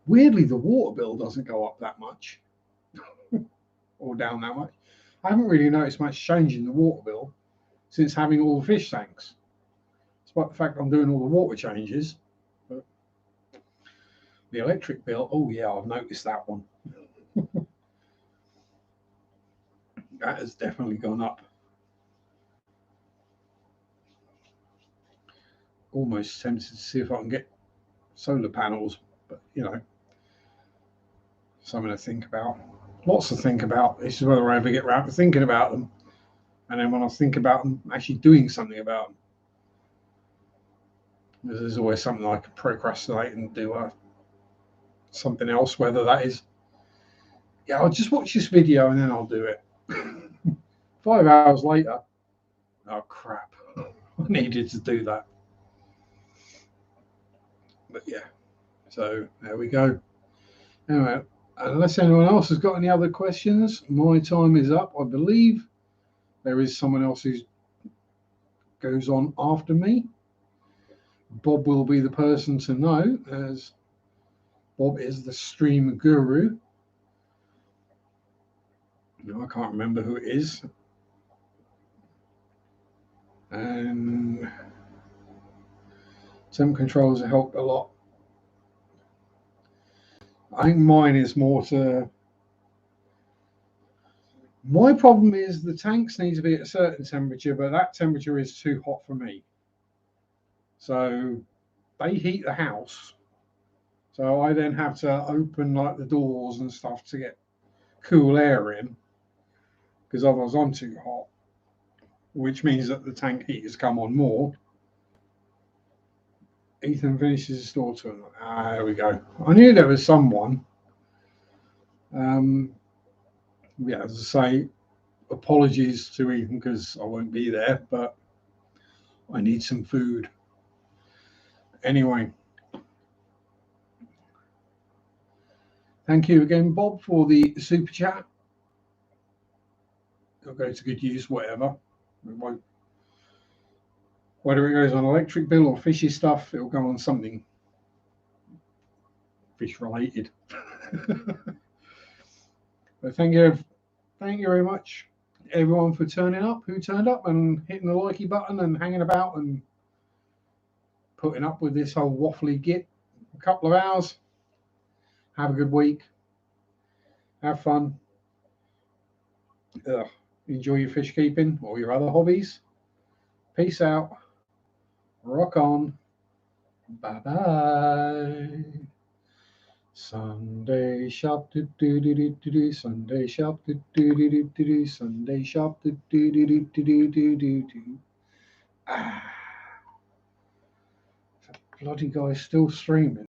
Weirdly, the water bill doesn't go up that much or down that much. I haven't really noticed much change in the water bill since having all the fish tanks, despite the fact I'm doing all the water changes. But the electric bill, oh yeah, I've noticed that one. That has definitely gone up. Almost tempted to see if I can get solar panels, but something to think about. Lots to think about. It's just whether I ever get around to thinking about them. And then when I think about them, actually doing something about them. There's always something I can procrastinate and do something else, whether that is, yeah, I'll just watch this video and then I'll do it. 5 hours later, oh crap, I needed to do that. But yeah, so there we go. Anyway, unless anyone else has got any other questions, my time is up. I believe there is someone else who goes on after me. Bob will be the person to know, as Bob is the stream guru. No, I can't remember who it is. And temp controls have helped a lot. I think mine is more to. My problem is the tanks need to be at a certain temperature, but that temperature is too hot for me. So they heat the house. So I then have to open like the doors and stuff to get cool air in, because otherwise I'm too hot, which means that the tank heaters come on more. Ethan finishes his store tour. There we go. I knew there was someone. Yeah, as I say, apologies to Ethan because I won't be there, but I need some food. Anyway, thank you again, Bob, for the super chat. It'll go to good use, whatever. It won't. Whether it goes on electric bill or fishy stuff, it'll go on something fish related. But thank you very much, everyone, for turning up. Who turned up and hitting the likey button and hanging about and putting up with this whole waffly git. A couple of hours. Have a good week. Have fun. Enjoy your fish keeping or your other hobbies. Peace out. Rock on. Bye bye. Sunday shop do do do do do do. Sunday shop do do do do do do. Sunday shop do do do do do do do do. Ah, the bloody guy's still streaming.